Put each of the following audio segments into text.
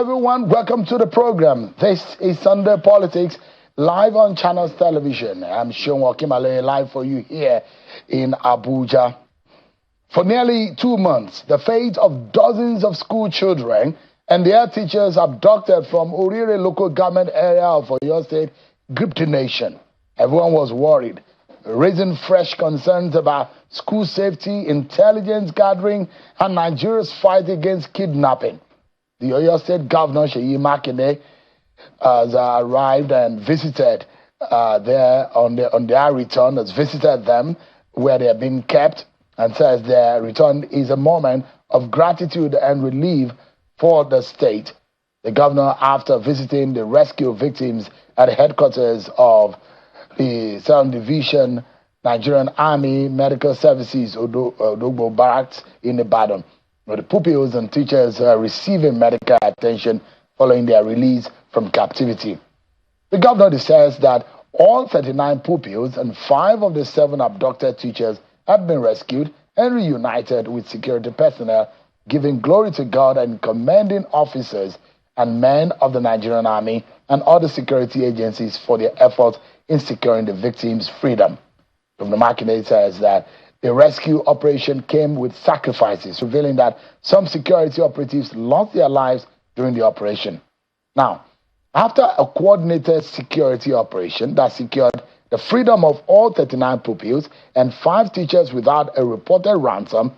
everyone. Welcome to the program. This is Sunday Politics, live on Channels Television. I'm Sean Wakimale, live for you here in Abuja. For nearly 2 months, the fate of dozens of school children and their teachers abducted from Orire local government area of Oyo State gripped the nation. Everyone was worried, raising fresh concerns about school safety, intelligence gathering, and Nigeria's fight against kidnapping. The Oyo State Governor, Seyi Makinde, has arrived and visited there on their return, has visited them where they have been kept, and says their return is a moment of gratitude and relief for the state. The governor, after visiting the rescue victims at the headquarters of the 7th Division Nigerian Army Medical Services, Odogbo Barracks in Ibadan, where the pupils and teachers are receiving medical attention following their release from captivity. The governor says that all 39 pupils and 5 of the 7 abducted teachers have been rescued and reunited with security personnel, giving glory to God and commending officers and men of the Nigerian Army and other security agencies for their efforts in securing the victims' freedom. Governor Makinde says that the rescue operation came with sacrifices, revealing that some security operatives lost their lives during the operation. Now, after a coordinated security operation that secured the freedom of all 39 pupils and 5 teachers without a reported ransom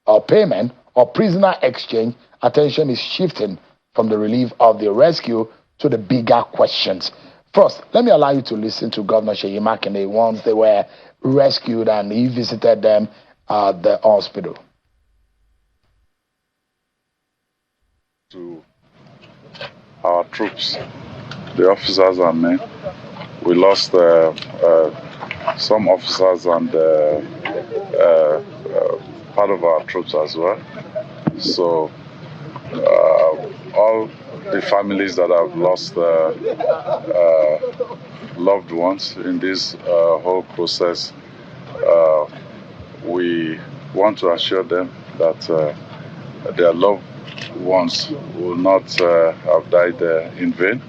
or payment or prisoner exchange, attention is shifting from the relief of the rescue to the bigger questions. First, let me allow you to listen to Governor Seyi Makinde once they were rescued and he visited them at the hospital. To our troops, the officers and men, we lost some officers and part of our troops as well. So all the families that have lost loved ones in this whole process, we want to assure them that their loved ones will not have died in vain.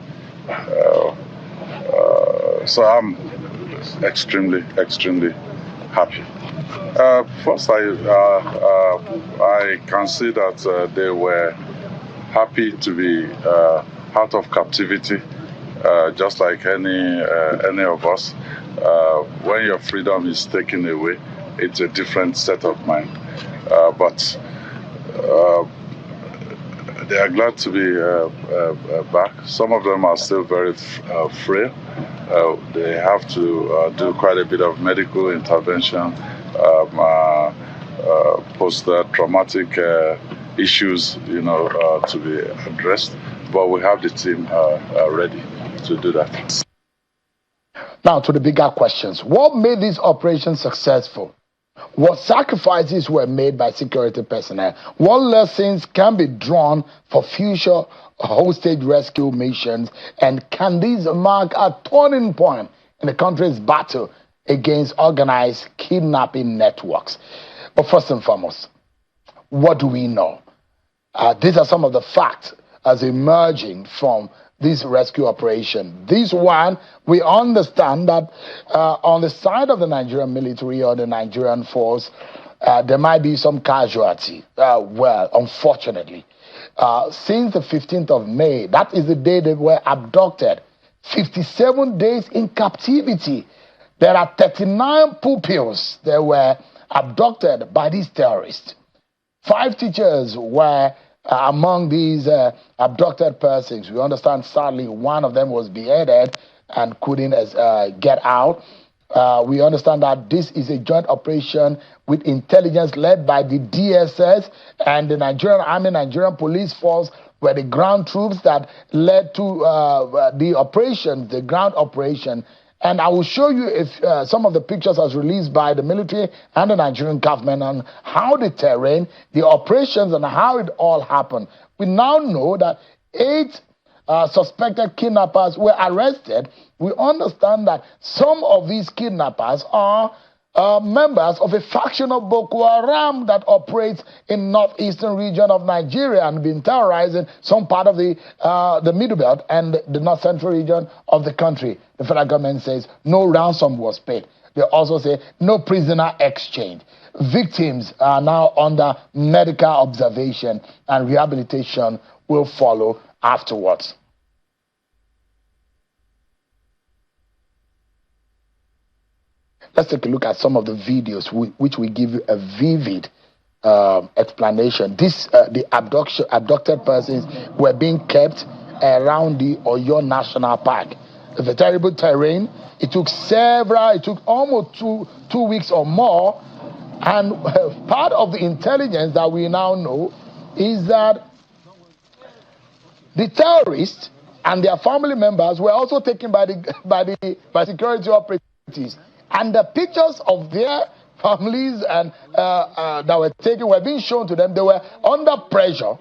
So I'm extremely happy. First, I can see that they were happy to be out of captivity, just like any of us. When your freedom is taken away, it's a different set of mind. But they are glad to be back. Some of them are still very frail. They have to do quite a bit of medical intervention, post-traumatic issues, to be addressed. But we have the team ready to do that. Now to the bigger questions. What made this operation successful? What sacrifices were made by security personnel? What lessons can be drawn for future hostage rescue missions? And can these mark a turning point in the country's battle against organized kidnapping networks? But first and foremost, what do we know? These are some of the facts as emerging from this rescue operation. This one, we understand that on the side of the Nigerian military or the Nigerian force, there might be some casualty. Well, unfortunately, since the 15th of May, that is the day they were abducted, 57 days in captivity. There are 39 pupils that were abducted by these terrorists. 5 teachers were among these abducted persons. We understand, sadly, one of them was beheaded and couldn't get out. We understand that this is a joint operation with intelligence led by the DSS and the Nigerian Army, Nigerian Police Force, were the ground troops that led to the operation, the ground operation. And I will show you if some of the pictures as released by the military and the Nigerian government on how the terrain, the operations, and how it all happened. We now know that 8 suspected kidnappers were arrested. We understand that some of these kidnappers are members of a faction of Boko Haram that operates in northeastern region of Nigeria and been terrorizing some part of the Middle Belt and the north central region of the country. The federal government says no ransom was paid. They also say no prisoner exchange. Victims are now under medical observation and rehabilitation will follow afterwards. Let's take a look at some of the videos which will give you a vivid explanation. The abducted persons were being kept around the Oyo National Park. The terrible terrain. It took almost two weeks or more. And part of the intelligence that we now know is that the terrorists and their family members were also taken by security operatives. And the pictures of their families and that were taken were being shown to them. They were under pressure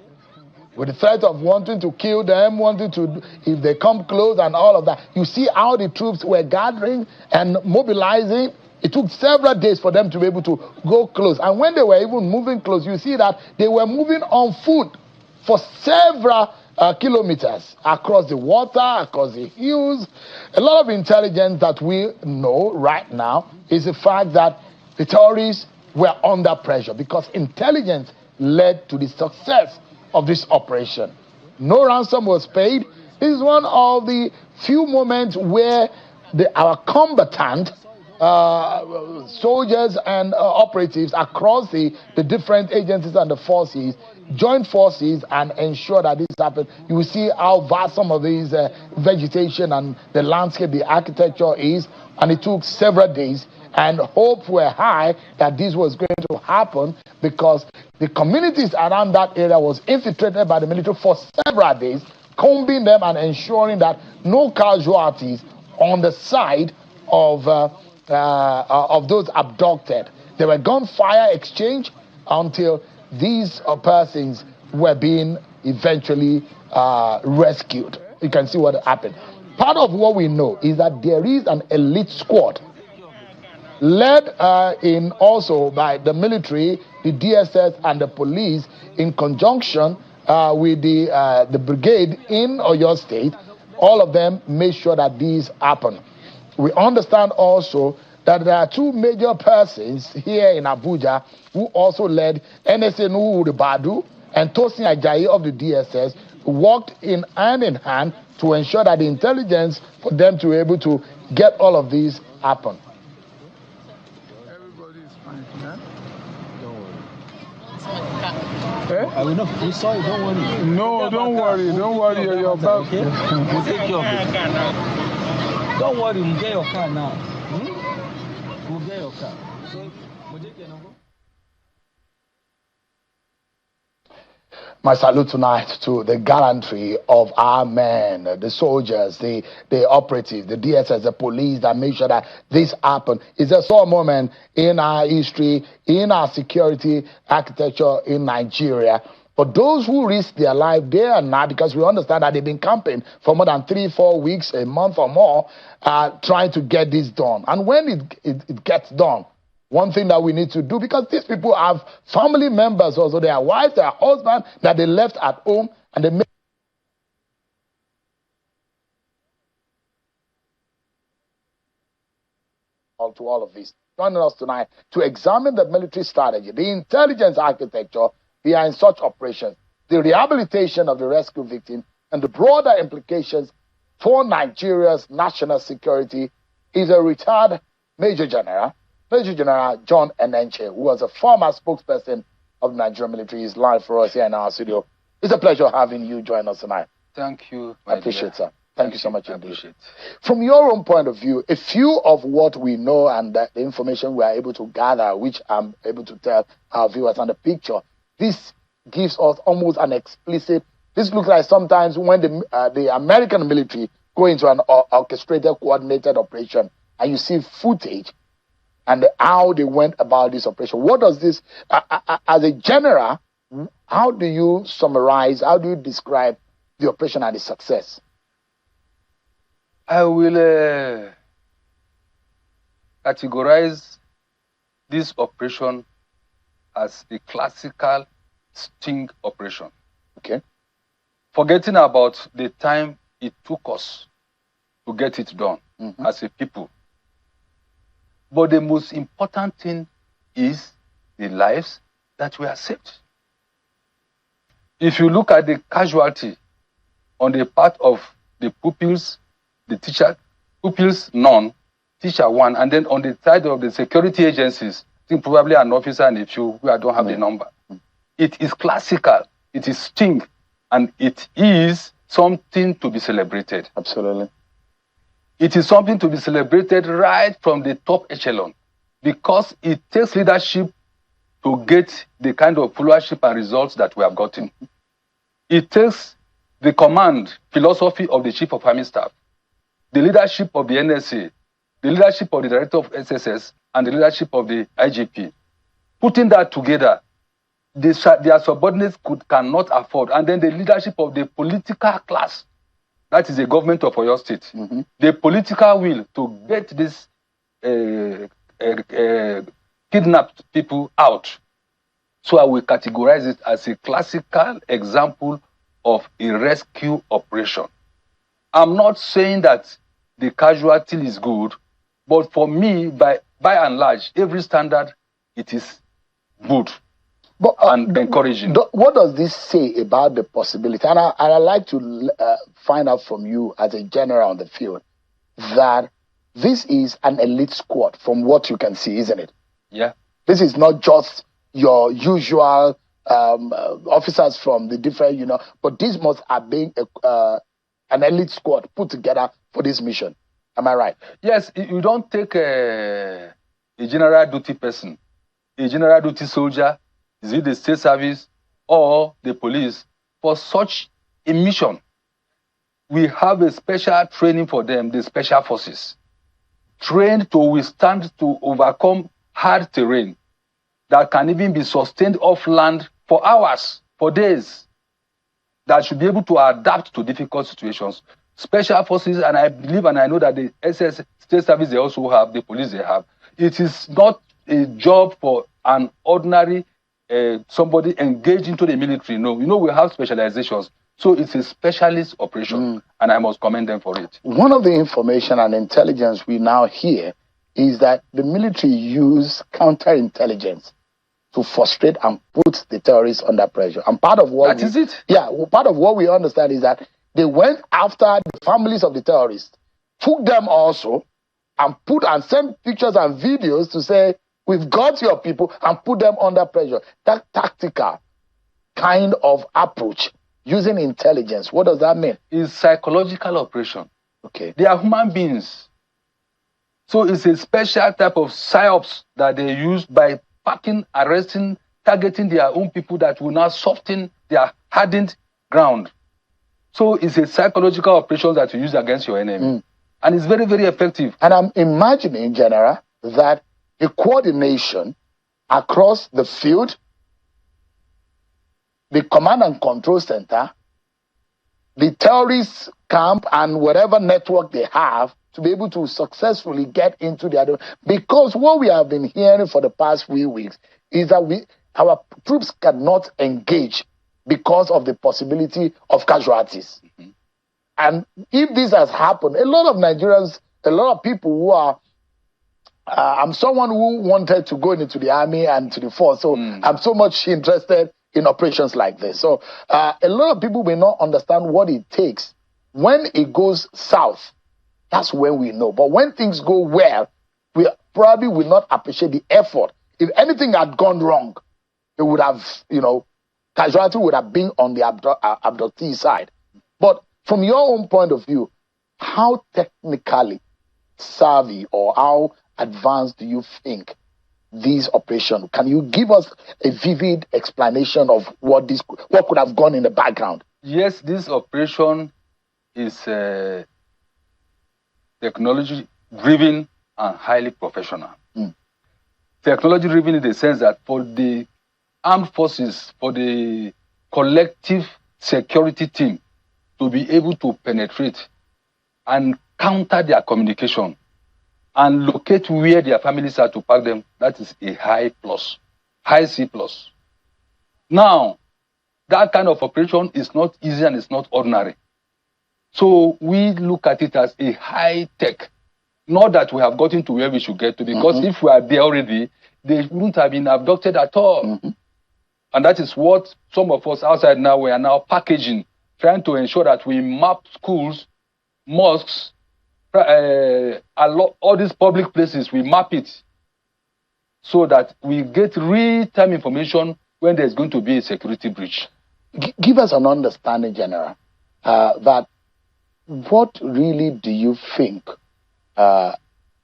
with the threat of wanting to kill them, wanting to, if they come close and all of that. You see how the troops were gathering and mobilizing. It took several days for them to be able to go close. And when they were even moving close, you see that they were moving on foot for several kilometers across the water, across the hills. A lot of intelligence that we know right now is the fact that the terrorists were under pressure because intelligence led to the success of this operation. No ransom was paid. This is one of the few moments where our combatant soldiers and operatives across the different agencies and the forces join forces and ensure that this happens. You will see how vast some of these vegetation and the landscape, the architecture is, and it took several days, and hopes were high that this was going to happen because the communities around that area was infiltrated by the military for several days, combing them and ensuring that no casualties on the side of those abducted. There were gunfire exchange until these persons were being eventually rescued. You can see what happened. Part of what we know is that there is an elite squad led in also by the military, the DSS, and the police in conjunction with the brigade in Oyo State. All of them made sure that these happen. We understand also that there are two major persons here in Abuja who also led NSA Nuhu Badu and Tosin Ajayi of the DSS, worked in hand to ensure that the intelligence for them to be able to get all of these happen. Everybody is fine, yeah? Don't worry. I will not. We saw you. Don't worry. No, don't worry. Don't worry. You're back. Okay? We'll take care of it. Don't worry. We'll get your car now. We'll get your car. So, my salute tonight to the gallantry of our men, the soldiers, the operatives, the DSS, the police that make sure that this happened. It's a sore moment in our history, in our security architecture in Nigeria. But those who risk their life day and night, because we understand that they've been camping for more than 3-4 weeks, a month or more, trying to get this done. And when it gets done, one thing that we need to do, because these people have family members also, their wives, their husbands, that they left at home, and they make to all of this. Joining us tonight to examine the military strategy, the intelligence architecture behind such operations, the rehabilitation of the rescue victim, and the broader implications for Nigeria's national security is a retired Major General John Enenche, who was a former spokesperson of the Nigerian military. Is live for us here in our studio. It's a pleasure having you join us tonight. Thank you. I appreciate it, sir. Thank you so much indeed. From your own point of view, a few of what we know and the information we are able to gather, which I'm able to tell our viewers on the picture, this gives us almost an explicit. This looks like sometimes when the American military go into an orchestrated, coordinated operation, and you see footage and how they went about this operation. What does this, as a general, how do you summarize, how do you describe the operation and the success? I will categorize this operation as a classical sting operation. Okay. Forgetting about the time it took us to get it done as a people. But the most important thing is the lives that were saved. If you look at the casualty on the part of the pupils, the teacher, pupils none, teacher one, and then on the side of the security agencies, I think probably an officer and a few who I don't have the number. It is classical, it is sting, and it is something to be celebrated. Absolutely. It is something to be celebrated right from the top echelon, because it takes leadership to get the kind of followership and results that we have gotten. It takes the command philosophy of the Chief of Army Staff, the leadership of the NSA, the leadership of the Director of SSS, and the leadership of the IGP. Putting that together, their subordinates cannot afford. And then the leadership of the political class, that is the government of Oyo State, the political will to get these kidnapped people out. So I will categorize it as a classical example of a rescue operation. I'm not saying that the casualty is good, but for me, by and large, every standard, it is good. But, and encouraging. What does this say about the possibility? And I'd like to find out from you as a general on the field that this is an elite squad from what you can see, isn't it? Yeah. This is not just your usual officers from the different, but this must have been an elite squad put together for this mission. Am I right? Yes, you don't take a general duty person, a general duty soldier, is it the state service or the police, for such a mission. We have a special training for them, the special forces, trained to withstand, to overcome hard terrain that can even be sustained off land for hours, for days, that should be able to adapt to difficult situations. Special forces, and I believe and I know that the SS state service they also have, the police they have. It is not a job for an ordinary somebody engaged into the military. No, we have specializations. So it's a specialist operation, and I must commend them for it. One of the information and intelligence we now hear is that the military use counterintelligence to frustrate and put the terrorists under pressure. And part of what is it? Yeah, part of what we understand is that they went after the families of the terrorists, took them also, and sent pictures and videos to say, we've got your people, and put them under pressure. That tactical kind of approach using intelligence, what does that mean? It's psychological operation. Okay. They are human beings. So it's a special type of psyops that they use by packing, arresting, targeting their own people that will now soften their hardened ground. So it's a psychological operation that you use against your enemy. And it's very, very effective. And I'm imagining, General, that a coordination across the field, the command and control center, the terrorist camp, and whatever network they have to be able to successfully get into the other. Because what we have been hearing for the past few weeks is that our troops cannot engage because of the possibility of casualties. And if this has happened, a lot of Nigerians, a lot of people who are, I'm someone who wanted to go into the army and to the force, so I'm so much interested in operations like this. So a lot of people may not understand what it takes. When it goes south, that's when we know. But when things go well, we probably will not appreciate the effort. If anything had gone wrong, it would have, casualty would have been on the abductee side. But from your own point of view, how technically savvy or how advanced do you think these operations? Can you give us a vivid explanation of what could have gone in the background? Yes, this operation is technology-driven and highly professional. Technology-driven in the sense that for the armed forces, for the collective security team to be able to penetrate and counter their communication, and locate where their families are to pack them, that is a high plus, high C plus. Now, that kind of operation is not easy and it's not ordinary. So we look at it as a high tech. Not that we have gotten to where we should get to, because if we are there already, they wouldn't have been abducted at all. And that is what some of us outside now, we are now packaging, trying to ensure that we map schools, mosques, all these public places, we map it so that we get real-time information when there's going to be a security breach. Give us an understanding, General, that what really do you think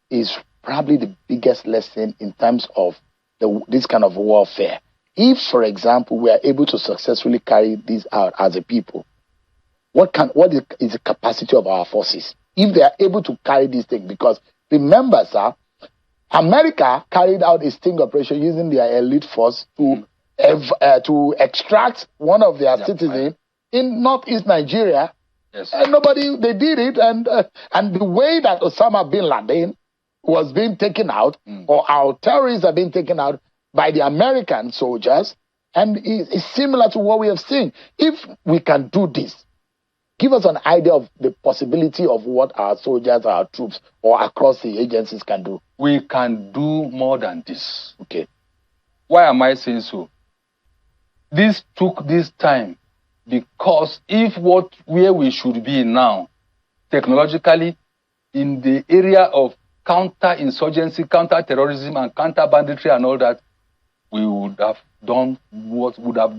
is probably the biggest lesson in terms of this kind of warfare? If, for example, we are able to successfully carry this out as a people, what is the capacity of our forces? If they are able to carry this thing, because remember, sir, America carried out a sting operation using their elite force to extract one of their citizens in northeast Nigeria. Yes. And they did it, and the way that Osama bin Laden was being taken out, or our terrorists are being taken out by the American soldiers, and it's similar to what we have seen. If we can do this, give us an idea of the possibility of what our soldiers, our troops, or across the agencies can do. We can do more than this. Okay. Why am I saying so? This took this time because where we should be now, technologically, in the area of counter-insurgency, counter-terrorism, and counter-banditry and all that, we would have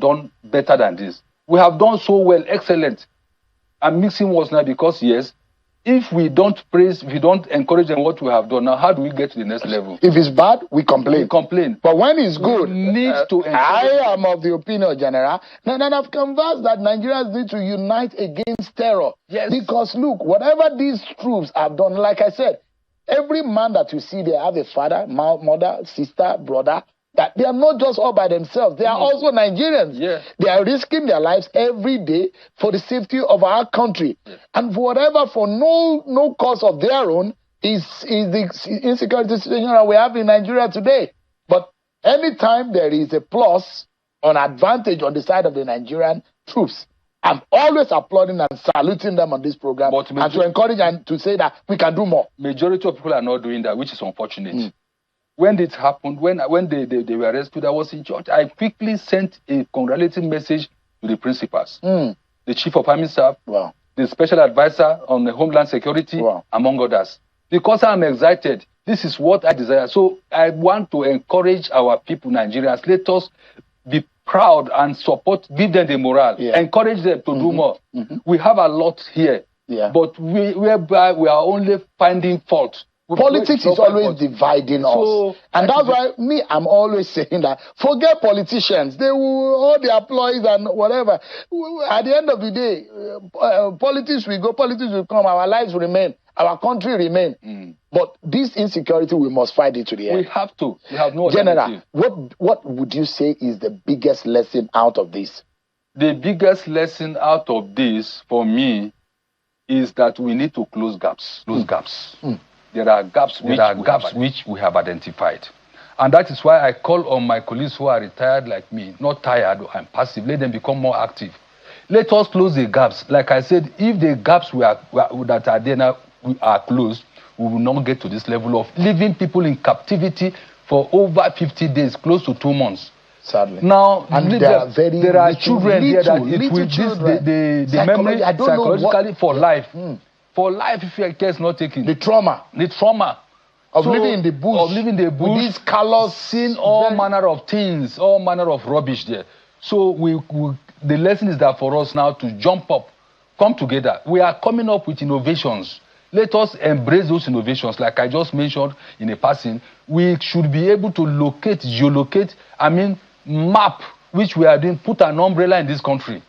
done better than this. We have done so well, excellent. I'm mixing words now because, yes, if we don't praise, if we don't encourage them what we have done, now how do we get to the next level? If it's bad, we complain. We complain. But when it's good, I am of the opinion, General, and I've conversed that Nigerians need to unite against terror. Yes. Because look, whatever these troops have done, like I said, every man that you see, they have a father, mother, sister, brother, that they are not just all by themselves. They are also Nigerians. Yeah. They are risking their lives every day for the safety of our country. Yeah. And for no cause of their own is the insecurity situation that we have in Nigeria today. But anytime there is a plus on advantage on the side of the Nigerian troops, I'm always applauding and saluting them on this program, and to encourage and to say that we can do more. Majority of people are not doing that, which is unfortunate. When it happened, when they were rescued, I was in church. I quickly sent a congratulating message to the principals, the chief of army staff, the special advisor on the homeland security, among others. Because I'm excited. This is what I desire. So I want to encourage our people, Nigerians. Let us be proud and support, give them the morale, encourage them to do more. We have a lot here, but whereby we are only finding fault. Politics is always dividing us. And that's why I'm always saying that forget politicians. They will all their ploys and whatever. At the end of the day, politics will go, politics will come, our lives will remain, our country remain. But this insecurity, we must fight it to the end. We have to. We have no General, what would you say is the biggest lesson out of this? The biggest lesson out of this, for me, is that we need to close gaps. There are gaps which we have identified. And that is why I call on my colleagues who are retired like me, not tired and passive, let them become more active. Let us close the gaps. Like I said, if the gaps that are there now are closed, we will not get to this level of leaving people in captivity for over 50 days, close to 2 months. Sadly. Now, there are children here that it will the memory psychologically for life. For life, if your care is not taken. The trauma of living in the bush. With these colors, seeing all manner of things, all manner of rubbish there. So the lesson is that for us now to jump up, come together. We are coming up with innovations. Let us embrace those innovations. Like I just mentioned in a passing, we should be able to geolocate, map, which we are doing, put an umbrella in this country.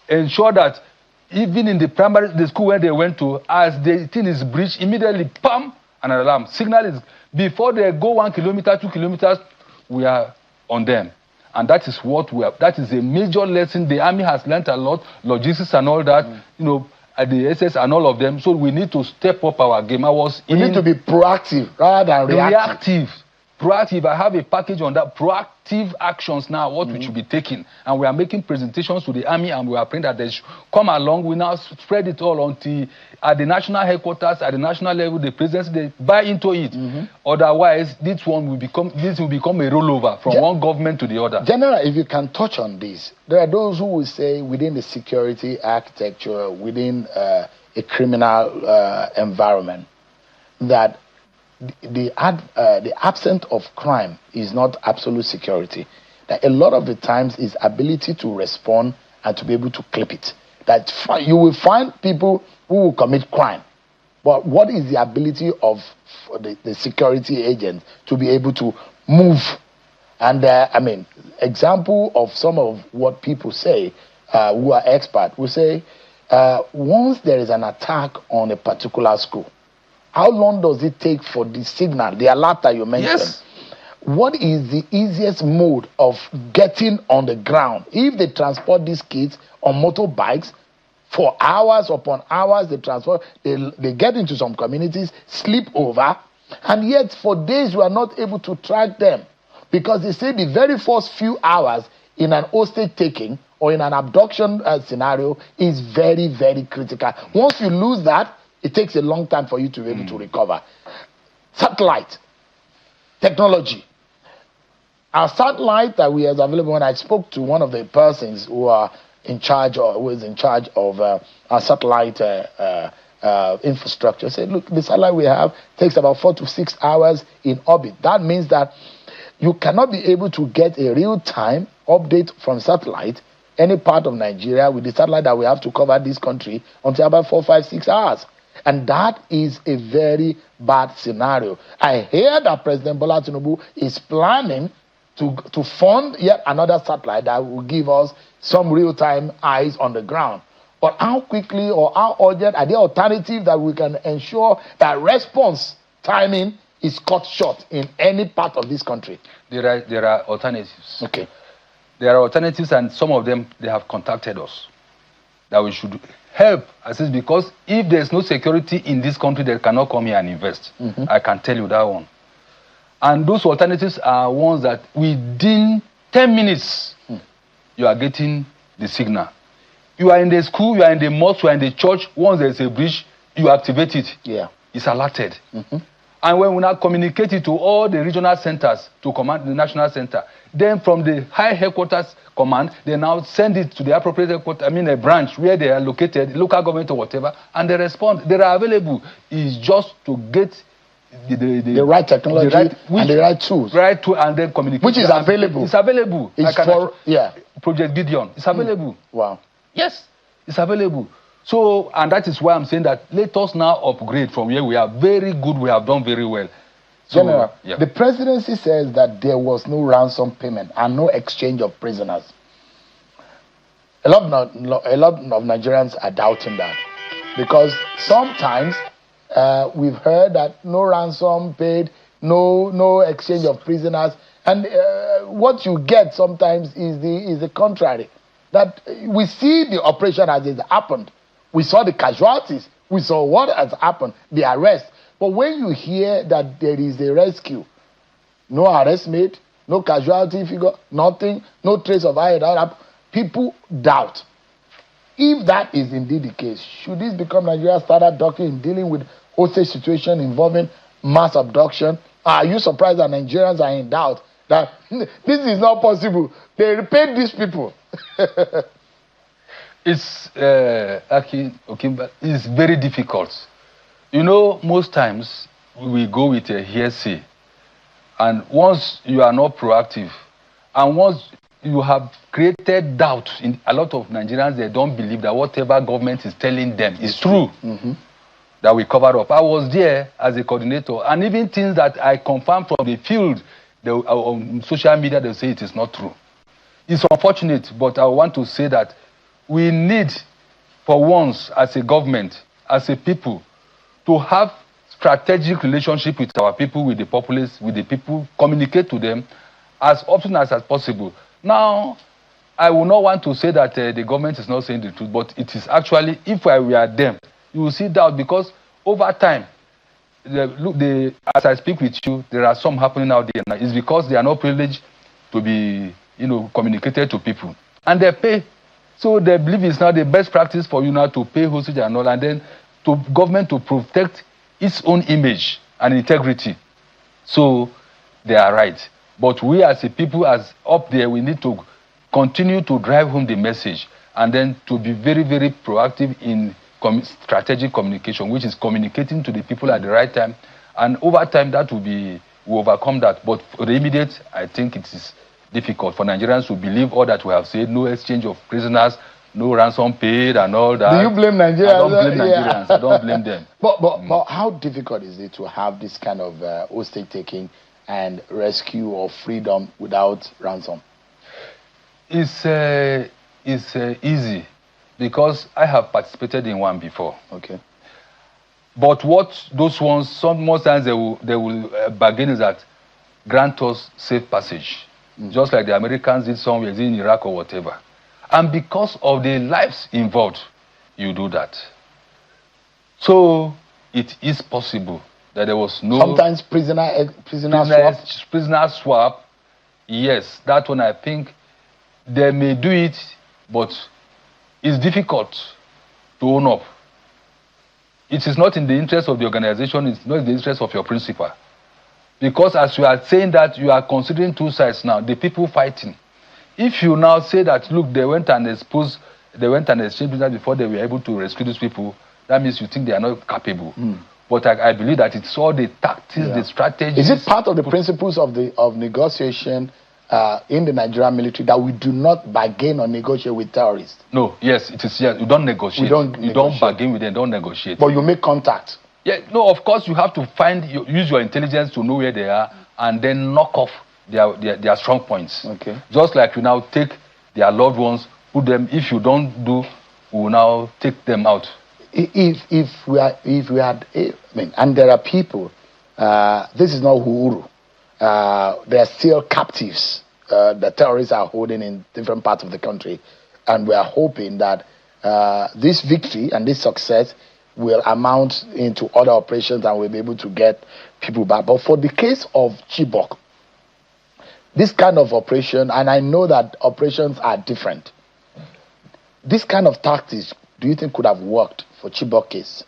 Ensure that even in the school where they went to, as the thing is breached, immediately, pam, an alarm. Signal is, before they go 1 kilometer, 2 kilometers, we are on them. And that is what that is a major lesson. The army has learned a lot, logistics and all that. the SS and all of them. So we need to step up our game. We need to be proactive rather than reactive. Proactive. I have a package on that. Proactive actions now, what we should be taking. And we are making presentations to the army, and we are praying that they should come along. We now spread it all until at the national headquarters, at the national level, the presidency, they buy into it. Otherwise, this will become a rollover from one government to the other. General, if you can touch on this, there are those who will say within the security architecture, within a criminal environment, that the absence of crime is not absolute security. That a lot of the times is ability to respond and to be able to clip it. That you will find people who will commit crime, but what is the ability of the security agent to be able to move? And I mean, example of some of what people say who are experts will say, once there is an attack on a particular school, how long does it take for the signal, the alert that you mentioned? Yes. What is the easiest mode of getting on the ground? If they transport these kids on motorbikes for hours upon hours, they get into some communities, sleep over, and yet for days we are not able to track them because they say the very first few hours in an hostage taking or in an abduction scenario is very, very critical. Once you lose that, it takes a long time for you to be able to recover. Satellite technology. Our satellite that we have available, when I spoke to one of the persons who are in charge or who is in charge of our satellite infrastructure, said, look, the satellite we have takes about 4 to 6 hours in orbit. That means that you cannot be able to get a real-time update from satellite any part of Nigeria with the satellite that we have to cover this country until about 4, 5, 6 hours. And that is a very bad scenario. I hear that President Bola Tinubu is planning to fund yet another satellite that will give us some real-time eyes on the ground. But how quickly or how urgent are there alternatives that we can ensure that response timing is cut short in any part of this country? There are alternatives. Okay. There are alternatives, and some of them, they have contacted us that we should help assist, because if there's no security in this country, they cannot come here and invest. I can tell you that one. And those alternatives are ones that within 10 minutes, you are getting the signal. You are in the school, you are in the mosque, you are in the church. Once there's a breach, you activate it. Yeah. It's alerted. And when we now communicate it to all the regional centers to command the national center, then from the high headquarters command, they now send it to the appropriate headquarters, a branch where they are located, local government or whatever, and they respond. They are available. It's just to get the right technology and the right tools. Right tool, and then communicate. Which is available. It's available. It's for, Project Gideon. It's available. Wow. Yes, it's available. So, and that is why I'm saying that let us now upgrade from where we are. Very good, we have done very well. So, General, the presidency says that there was no ransom payment and no exchange of prisoners. A lot of Nigerians are doubting that, because sometimes we've heard that no ransom paid, no exchange of prisoners, and what you get sometimes is the contrary. That we see the operation as it happened. We saw the casualties. We saw what has happened, the arrest. But when you hear that there is a rescue, no arrest made, no casualty figure, nothing, no trace of how people doubt. If that is indeed the case, should this become Nigeria's standard doctrine in dealing with hostage situation involving mass abduction? Are you surprised that Nigerians are in doubt that this is not possible? They repaid these people. It's it's very difficult. You know, most times we go with a hearsay, and once you are not proactive, and once you have created doubt in a lot of Nigerians, they don't believe that whatever government is telling them is true. That we cover up. I was there as a coordinator, and even things that I confirmed from the field, on social media, they say it is not true. It's unfortunate, but I want to say that we need, for once, as a government, as a people, to have strategic relationship with our people, with the populace, with the people, communicate to them as often as possible. Now, I will not want to say that the government is not saying the truth, but it is actually, if we are them, you will see doubt, because over time, as I speak with you, there are some happening out there now. It's because they are not privileged to be, communicated to people. And they pay. So they believe it's now the best practice for you now to pay hostage and all, and then to government to protect its own image and integrity. So they are right. But we as a people, as up there, we need to continue to drive home the message, and then to be very, very proactive in strategic communication, which is communicating to the people at the right time. And over time, that we overcome that. But for the immediate, I think it is difficult for Nigerians to believe all that we have said. No exchange of prisoners, no ransom paid, and all that. Do you blame Nigerians? I don't blame Nigerians. I don't blame them. But how difficult is it to have this kind of hostage taking and rescue or freedom without ransom? It's easy, because I have participated in one before. Okay. But what those ones, most times they will bargain is that grant us safe passage, just like the Americans did somewhere in Iraq or whatever. And because of the lives involved, you do that. So it is possible that there was no... Sometimes prisoner swap. Yes, that one I think they may do it, but it's difficult to own up. It is not in the interest of the organization, it's not in the interest of your principal. Because as you are saying that, you are considering two sides now, the people fighting. If you now say that, look, they went and exchanged prisoners before they were able to rescue these people, that means you think they are not capable. But I believe that it's all the tactics, the strategies. Is it part of the principles of negotiation in the Nigerian military that we do not bargain or negotiate with terrorists? No, yes, it is. Yes, you don't negotiate. You don't bargain with them, don't negotiate. But you make contact. Yeah, no, of course you have to use your intelligence to know where they are, and then knock off their strong points. Okay. Just like you now take their loved ones, put them. If you don't do, we will now take them out. If we had, and there are people. This is not Uhuru. They are still captives. The terrorists are holding in different parts of the country, and we are hoping that this victory and this success will amount into other operations, and we'll be able to get people back. But for the case of Chibok, this kind of operation, and I know that operations are different, this kind of tactics, do you think could have worked for Chibok case?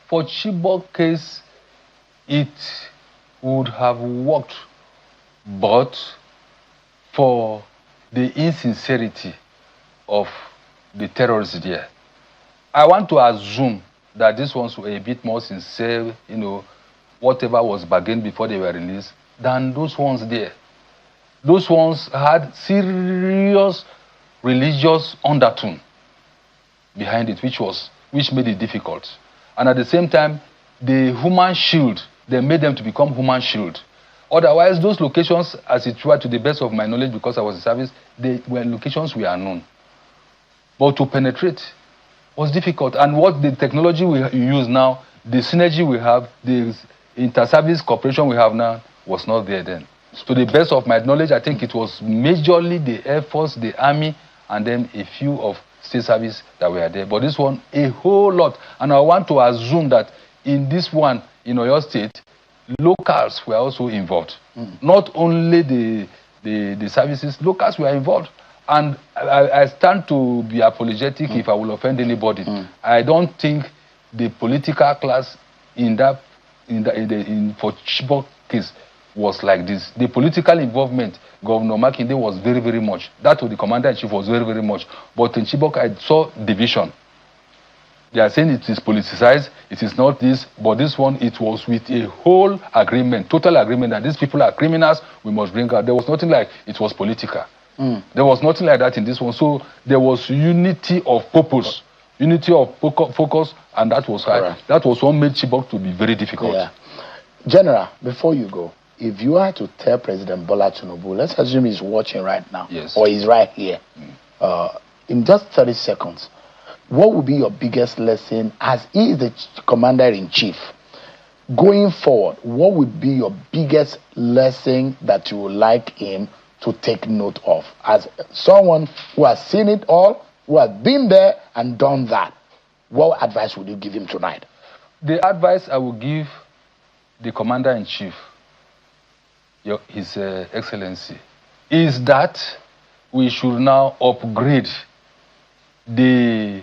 For Chibok case, it would have worked, but for the insincerity of the terrorists there, I want to assume that these ones were a bit more sincere, whatever was bargained before they were released, than those ones there. Those ones had serious religious undertone behind it, which made it difficult. And at the same time, the human shield, they made them to become human shield. Otherwise, those locations, as it were, to the best of my knowledge, because I was in service, they were locations we are known. But to penetrate was difficult. And what the technology we use now, the synergy we have, the inter-service cooperation we have now, was not there then. To the best of my knowledge, I think it was majorly the Air Force, the Army, and then a few of state service that were there. But this one, a whole lot. And I want to assume that in this one, in Oyo State, locals were also involved. Not only the services, locals were involved. And I stand to be apologetic if I will offend anybody. I don't think the political class for Chibok case was like this. The political involvement, Governor Makinde was very, very much. That of the Commander-in-Chief was very, very much. But in Chibok, I saw division. They are saying it is politicized, it is not this, but this one, it was with a whole agreement, total agreement that these people are criminals, we must bring out. There was nothing like it was political. There was nothing like that in this one. So there was unity of purpose, unity of focus, and that was high. That was what made Chibok to be very difficult. Yeah. General, before you go, if you are to tell President Bola Tinubu, let's assume he's watching right now, or he's right here, in just 30 seconds, what would be your biggest lesson as he is the Commander-in-Chief? Going forward, what would be your biggest lesson that you would like him to take note of? As someone who has seen it all, who has been there and done that, what advice would you give him tonight? The advice I will give the Commander-in-Chief, His Excellency, is that we should now upgrade the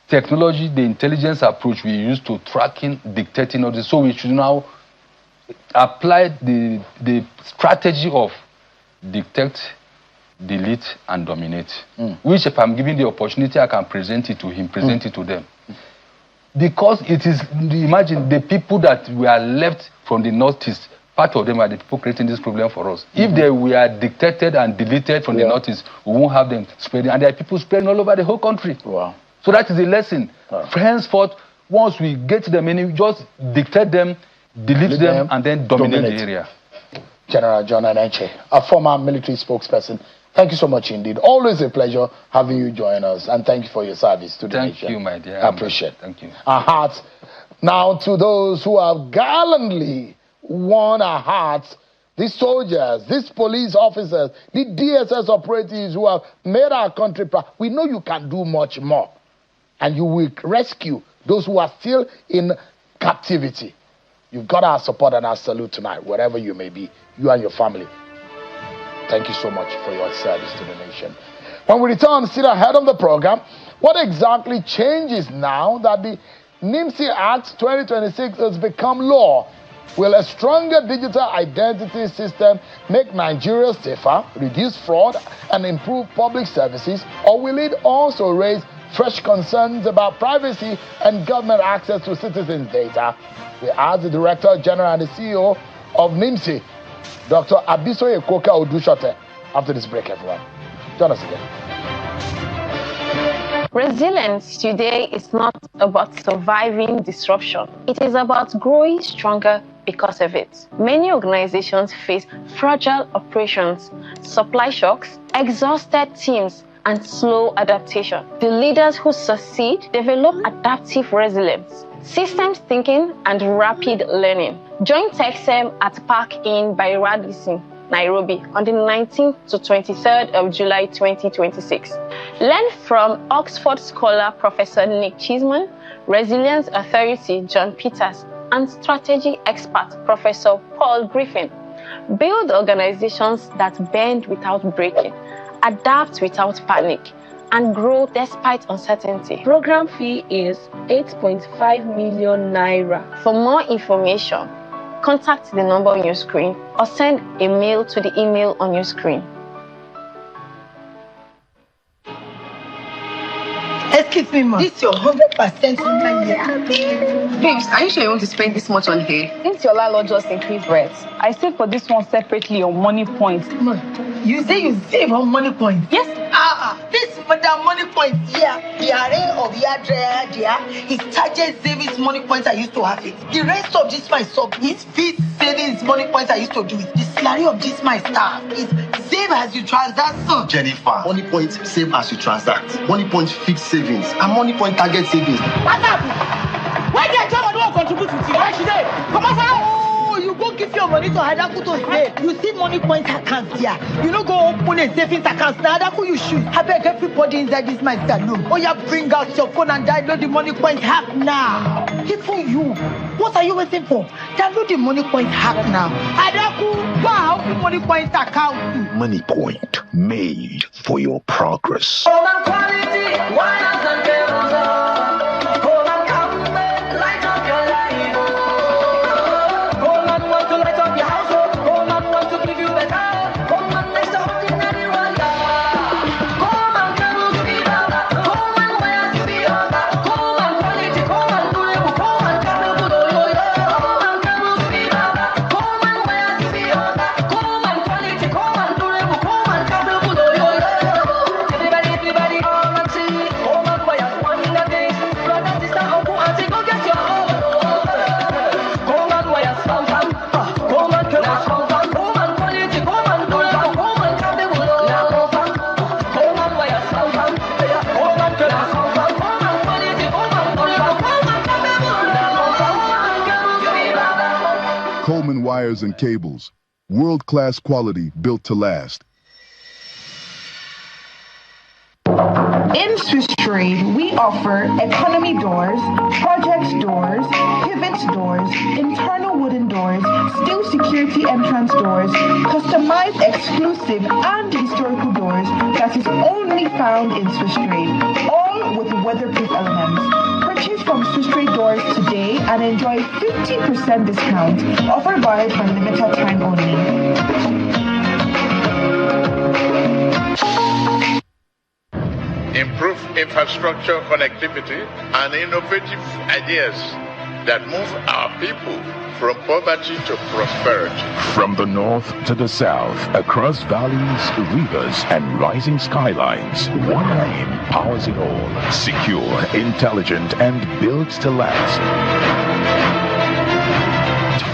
technology, the intelligence approach we use to tracking, dictating all this. So we should now apply the strategy of detect, delete, and dominate. Which, if I'm given the opportunity, I can present it to him, present it to them. Because it is, imagine the people that were left from the Northeast, part of them are the people creating this problem for us. If they were dictated and deleted from the Northeast, we won't have them spreading. And there are people spreading all over the whole country. Wow. So that is the lesson. Henceforth, once we get them in, we just dictate them, delete them, and then dominate the area. General John Anenche, a former military spokesperson, thank you so much indeed. Always a pleasure having you join us, and thank you for your service to the nation. Thank you, my dear. I appreciate it. Thank you. Our hearts now to those who have gallantly won our hearts, these soldiers, these police officers, the DSS operatives who have made our country proud. We know you can do much more, and you will rescue those who are still in captivity. You've got our support and our salute tonight, wherever you may be, you and your family. Thank you so much for your service to the nation. When we return, still ahead of the program, what exactly changes now that the NIMSI Act 2026 has become law? Will a stronger digital identity system make Nigeria safer, reduce fraud, and improve public services? Or will it also raise fresh concerns about privacy and government access to citizens' data? We asked the Director General and the CEO of NIMSI, Dr. Abisoye Koka Odushote, after this break, everyone. Join us again. Resilience today is not about surviving disruption. It is about growing stronger because of it. Many organizations face fragile operations, supply shocks, exhausted teams, and slow adaptation. The leaders who succeed develop adaptive resilience, systems thinking, and rapid learning. Join TechSem at Park Inn by Radisson, Nairobi on the 19th to 23rd of July 2026. Learn from Oxford scholar Professor Nick Cheeseman, Resilience Authority John Peters, and strategy expert Professor Paul Griffin. Build organizations that bend without breaking, adapt without panic, and grow despite uncertainty. Program fee is 8.5 million naira. For more information, contact the number on your screen or send a mail to the email on your screen. Excuse me, ma. This is your 100% in Babes, are you sure you want to spend this much on hair? Since your landlord just increased rent, I saved for this one separately on Money Point. Ma, you say you save on Money Point? Yes. This Madam Money Point here, the array of Yadrea there, it charges savings Money Points I used to have it. The rest of this my sub is fees savings Money Points I used to do it. The salary of this my staff is save as you transact. Jennifer, Money Point save as you transact. Money Point fixed savings and Money Point target savings. What's up? Why did someone who contribute to you? Why should they? Come on, you go give your money to Hadaku to stay. You see Money Point account here. You know go open a savings account. Now Hadaku you should. I beg everybody inside this my salon. Oh yeah, bring out your phone and download the Money Point app now. Even you. What are you waiting for? Download the Money Point app now. Hadaku, wow, open Money Point account. Money Point, made for your progress. Wires and cables, World-class quality built to last. In Swiss Trade, we offer economy doors, project doors, pivot doors, internal wooden doors, steel security entrance doors, customized exclusive and historical doors that is only found in Swiss Trade, all with weatherproof elements. Purchase from Swiss Trade Doors today and enjoy 50% discount offered by for limited time only. Improve infrastructure connectivity and innovative ideas that move our people from poverty to prosperity. From the north to the south, across valleys, rivers, and rising skylines, one name powers it all. Secure, intelligent, and built to last.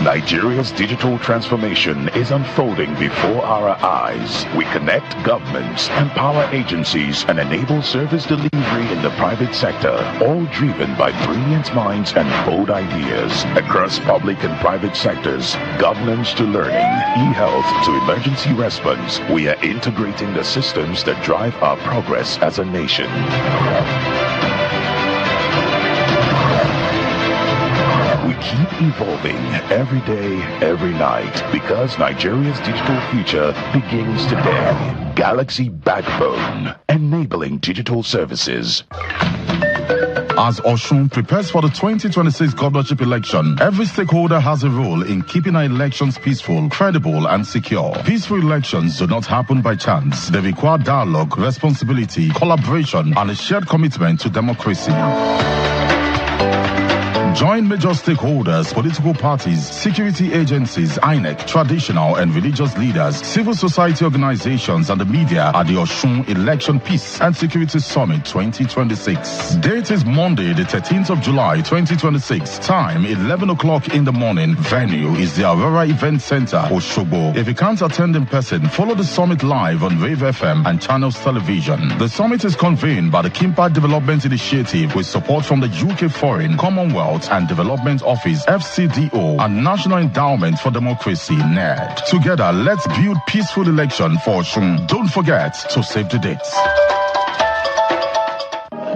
Nigeria's digital transformation is unfolding before our eyes. We connect governments, empower agencies, and enable service delivery in the private sector, all driven by brilliant minds and bold ideas. Across public and private sectors, governance to learning, e-health to emergency response, we are integrating the systems that drive our progress as a nation. We keep evolving every day, every night, because Nigeria's digital future begins today. Galaxy Backbone, enabling digital services. As Osun prepares for the 2026 governorship election, every stakeholder has a role in keeping our elections peaceful, credible, and secure. Peaceful elections do not happen by chance. They require dialogue, responsibility, collaboration, and a shared commitment to democracy. Join major stakeholders, political parties, security agencies, INEC, traditional and religious leaders, civil society organizations, and the media at the Osun Election Peace and Security Summit 2026. Date is Monday, the 13th of July, 2026. Time, 11 o'clock in the morning. Venue is the Aurora Event Center, Osogbo. If you can't attend in person, follow the summit live on Wave FM and Channels Television. The summit is convened by the Kimpa Development Initiative with support from the UK Foreign, Commonwealth, and Development Office, FCDO, and National Endowment for Democracy, NED. Together, let's build peaceful election for Osun. Don't forget to save the dates.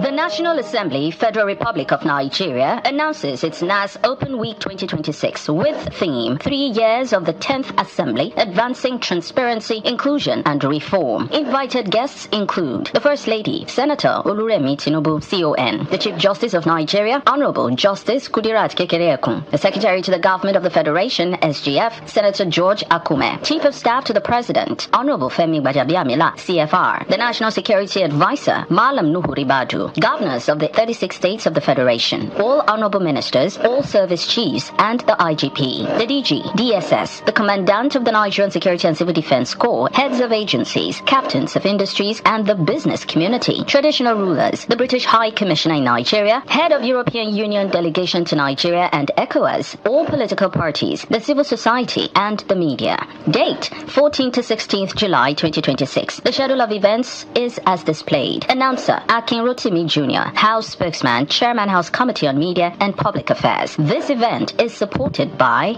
The National Assembly, Federal Republic of Nigeria, announces its NAS Open Week 2026 with theme 3 years of the 10th Assembly, advancing transparency, inclusion, and reform. Invited guests include the First Lady, Senator Oluremi Tinubu, CON, the Chief Justice of Nigeria, Honorable Justice Kudirat Kekereekun, the Secretary to the Government of the Federation, SGF, Senator George Akume, Chief of Staff to the President, Honorable Femi Gbajabiamila, CFR, the National Security Advisor, Malam Nuhu Ribadu, governors of the 36 states of the Federation, all honorable ministers, all service chiefs, and the IGP, the DG, DSS, the Commandant of the Nigerian Security and Civil Defense Corps, heads of agencies, captains of industries, and the business community, traditional rulers, the British High Commissioner in Nigeria, head of European Union delegation to Nigeria and ECOWAS, all political parties, the civil society, and the media. Date, 14th to 16th July 2026. The schedule of events is as displayed. Announcer, Akin Rotimi Jr., House Spokesman, Chairman House Committee on Media and Public Affairs. This event is supported by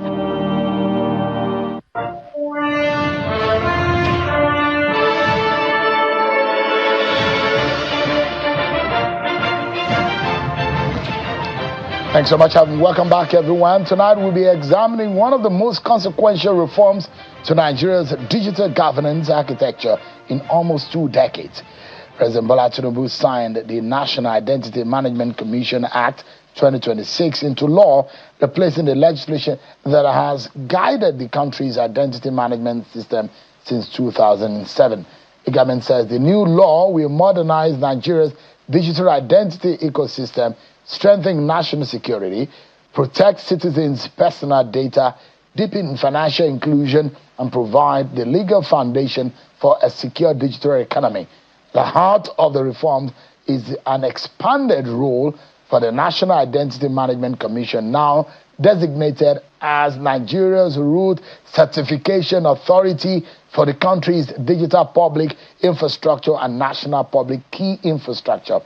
Thanks so much, and welcome back, everyone. Tonight we'll be examining one of the most consequential reforms to Nigeria's digital governance architecture in almost 2 decades. President Bola Tinubu signed the National Identity Management Commission Act 2026 into law, replacing the legislation that has guided the country's identity management system since 2007. The government says the new law will modernize Nigeria's digital identity ecosystem, strengthen national security, protect citizens' personal data, deepen financial inclusion, and provide the legal foundation for a secure digital economy. The heart of the reform is an expanded role for the National Identity Management Commission, now designated as Nigeria's root certification authority for the country's digital public infrastructure and national public key infrastructure.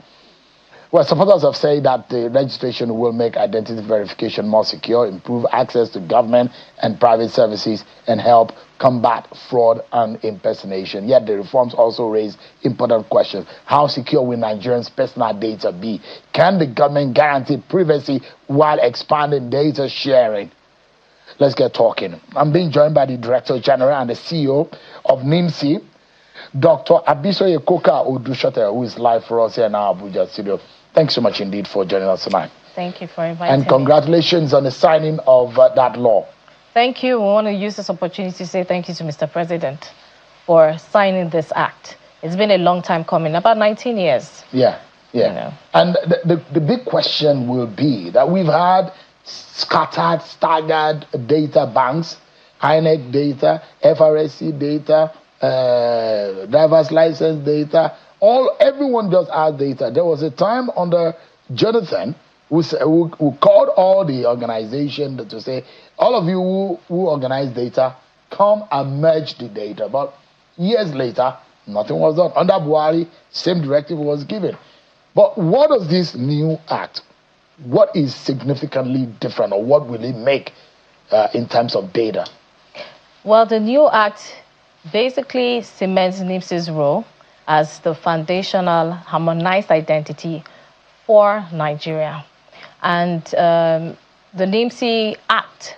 Well, supporters have said that the registration will make identity verification more secure, improve access to government and private services, and help combat fraud and impersonation. Yet the reforms also raise important questions. How secure will Nigerians' personal data be? Can the government guarantee privacy while expanding data sharing? Let's get talking. I'm being joined by the Director General and the CEO of NIMSI, Dr. Abisoye Koka Odushote, who is live for us here in our Abuja studio. Thanks so much indeed for joining us tonight. Thank you for inviting me. And congratulations on the signing of that law. Thank you. We want to use this opportunity to say thank you to Mr. President for signing this act. It's been a long time coming, about 19 years. Yeah. You know. And the big question will be that we've had scattered, staggered data banks, INEC data, FRSC data, driver's license data. Everyone just has data. There was a time under Jonathan who called all the organizations to say, all of you who organize data, come and merge the data. But years later, nothing was done. Under Buhari, same directive was given. But what does this new act, what is significantly different, or what will it make in terms of data? Well, the new act basically cements NIMSI's role as the foundational harmonized identity for Nigeria. And the NIMSI Act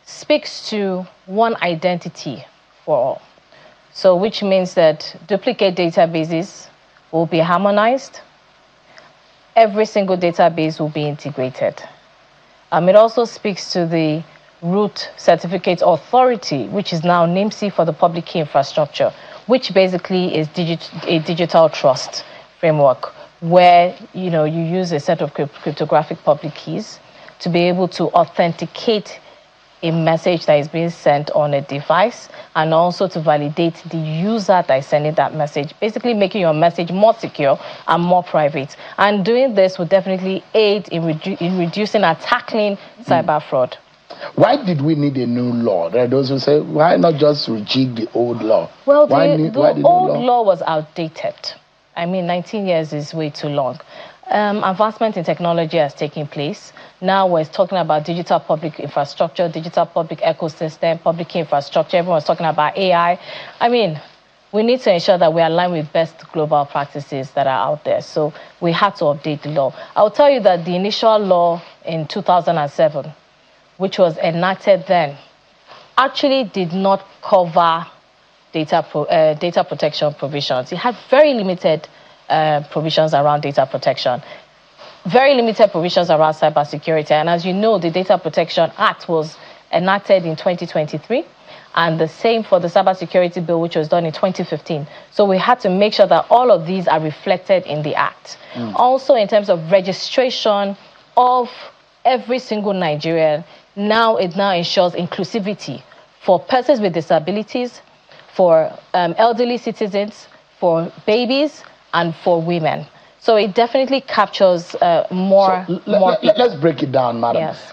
speaks to one identity for all. So which means that duplicate databases will be harmonized. Every single database will be integrated. It also speaks to the Root Certificate Authority, which is now NIMSI for the public key infrastructure, which basically is a digital trust framework where you use a set of cryptographic public keys to be able to authenticate a message that is being sent on a device, and also to validate the user that is sending that message, basically making your message more secure and more private. And doing this will definitely aid in reducing and tackling cyber fraud. Why did we need a new law? There are those who say, why not just rejig the old law? Well, the old law was outdated. I mean, 19 years is way too long. Advancement in technology has taken place. Now we're talking about digital public infrastructure, digital public ecosystem, public key infrastructure. Everyone's talking about AI. I mean, we need to ensure that we align with best global practices that are out there. So we had to update the law. I'll tell you that the initial law in 2007, which was enacted then, actually did not cover data protection provisions. It had very limited provisions around data protection, very limited provisions around cybersecurity. And as you know, the Data Protection Act was enacted in 2023, and the same for the Cybersecurity Bill, which was done in 2015. So we had to make sure that all of these are reflected in the Act. Also, in terms of registration of every single Nigerian, it now ensures inclusivity for persons with disabilities, for elderly citizens, for babies, and for women. So it definitely captures more people. Let's break it down, madam. Yes.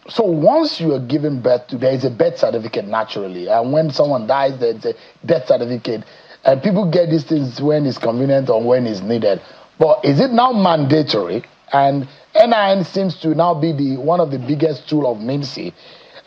So once you are giving birth to, there is a birth certificate naturally, and when someone dies, there's a death certificate, and people get these things when it's convenient or when it's needed. But is it now mandatory? And NIN seems to now be one of the biggest tool of NIMSI.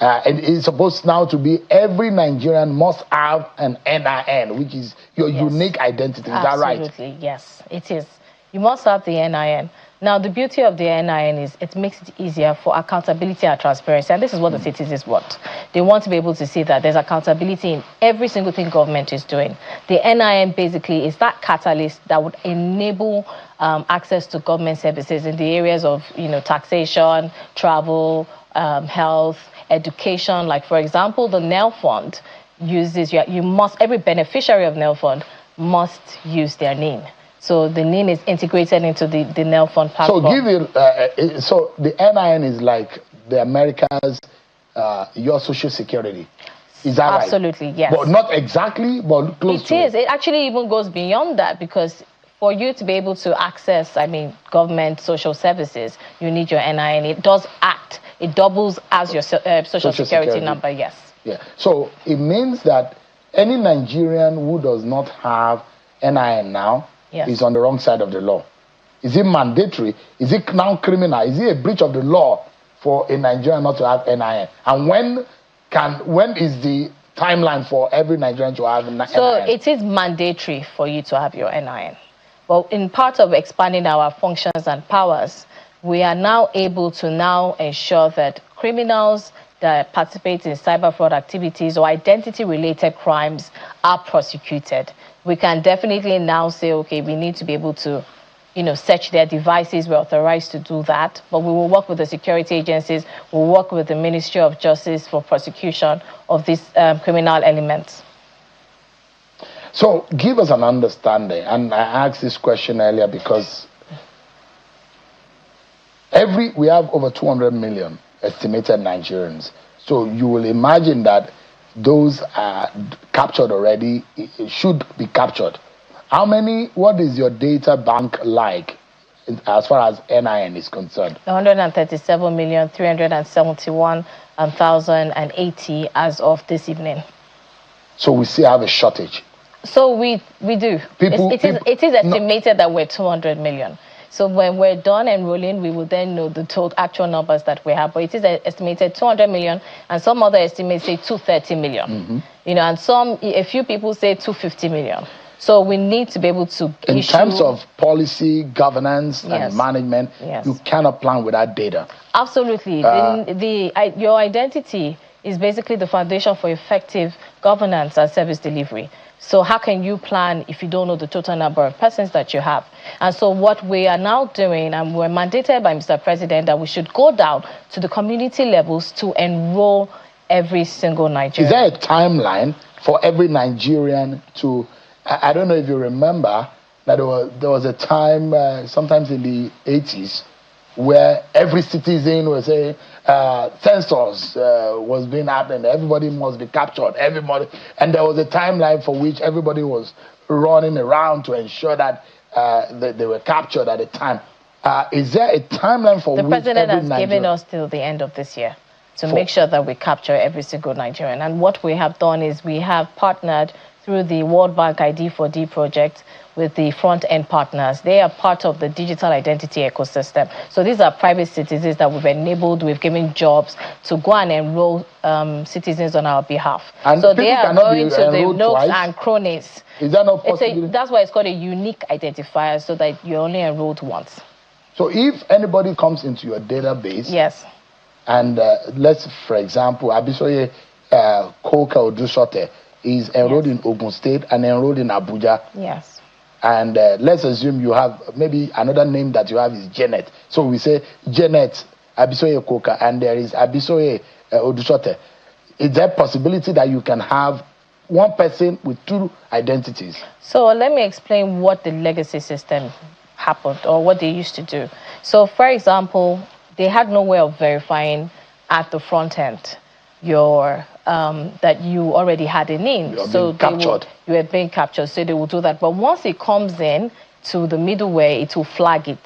And it's supposed now to be every Nigerian must have an NIN, which is your unique identity. Is that right? Absolutely, yes, it is. You must have the NIN. Now, the beauty of the NIN is it makes it easier for accountability and transparency. And this is what the citizens want. They want to be able to see that there's accountability in every single thing government is doing. The NIN basically is that catalyst that would enable access to government services in the areas of, taxation, travel, health, education. Like, for example, the NEL Fund uses, every beneficiary of NEL Fund must use their NIN. So the NIN is integrated into the NEL Fund platform. So the NIN is like the America's, your social security. Is that right? Absolutely, yes. But not exactly, but close to it. It is. It actually even goes beyond that, because for you to be able to access, government social services, you need your NIN. It does act. It doubles as your social security number, yes. Yeah. So it means that any Nigerian who does not have NIN now is on the wrong side of the law. Is it mandatory? Is it now criminal? Is it a breach of the law for a Nigerian not to have NIN? And when is the timeline for every Nigerian to have NIN? So it is mandatory for you to have your NIN. But in part of expanding our functions and powers, we are now able to now ensure that criminals that participate in cyber fraud activities or identity-related crimes are prosecuted. We can definitely now say, okay, we need to be able to, search their devices. We're authorized to do that. But we will work with the security agencies. We'll work with the Ministry of Justice for prosecution of these criminal elements. So give us an understanding. And I asked this question earlier because we have over 200 million estimated Nigerians. So you will imagine that those are captured already, it should be captured. What is your data bank like as far as NIN is concerned? 137,371,080 as of this evening. So we still have a shortage. So we do. It is estimated that we're 200 million. So when we're done enrolling, we will then know the total actual numbers that we have. But it is estimated 200 million, and some other estimates say 230 million. And a few people say 250 million. So we need to be able to in terms of policy, governance, and management, you cannot plan without data. Absolutely. Your identity is basically the foundation for effective governance and service delivery. So how can you plan if you don't know the total number of persons that you have? And so what we are now doing, and we're mandated by Mr. President, that we should go down to the community levels to enroll every single Nigerian. Is there a timeline for every Nigerian to... I don't know if you remember that there was a time, sometimes in the 80s, where every citizen was saying census was being happened, everybody must be captured, everybody, and there was a timeline for which everybody was running around to ensure that they were captured at a time. Is there a timeline for the which president every has Nigerian... given us till the end of this year to make sure that we capture every single Nigerian? And what we have done is we have partnered through the World Bank ID4D project with the front-end partners. They are part of the digital identity ecosystem. So these are private citizens that we've enabled, we've given jobs to go and enroll citizens on our behalf. And so they are going to the nooks twice? and crannies. Is that not possible? That's why it's called a unique identifier, so that you're only enrolled once. So if anybody comes into your database, and let's, for example, Abisoye Koka Odusote is enrolled in Ogun State and enrolled in Abuja. Yes. And let's assume you have maybe another name that you have is Janet. So we say Janet Abisoye Koka, and there is Abisoye Odusote. Is there a possibility that you can have one person with two identities? So let me explain what the legacy system happened, or what they used to do. So, for example, they had no way of verifying at the front end that you already had a name. You were being captured, so they will do that. But once it comes in to the middleware, it will flag it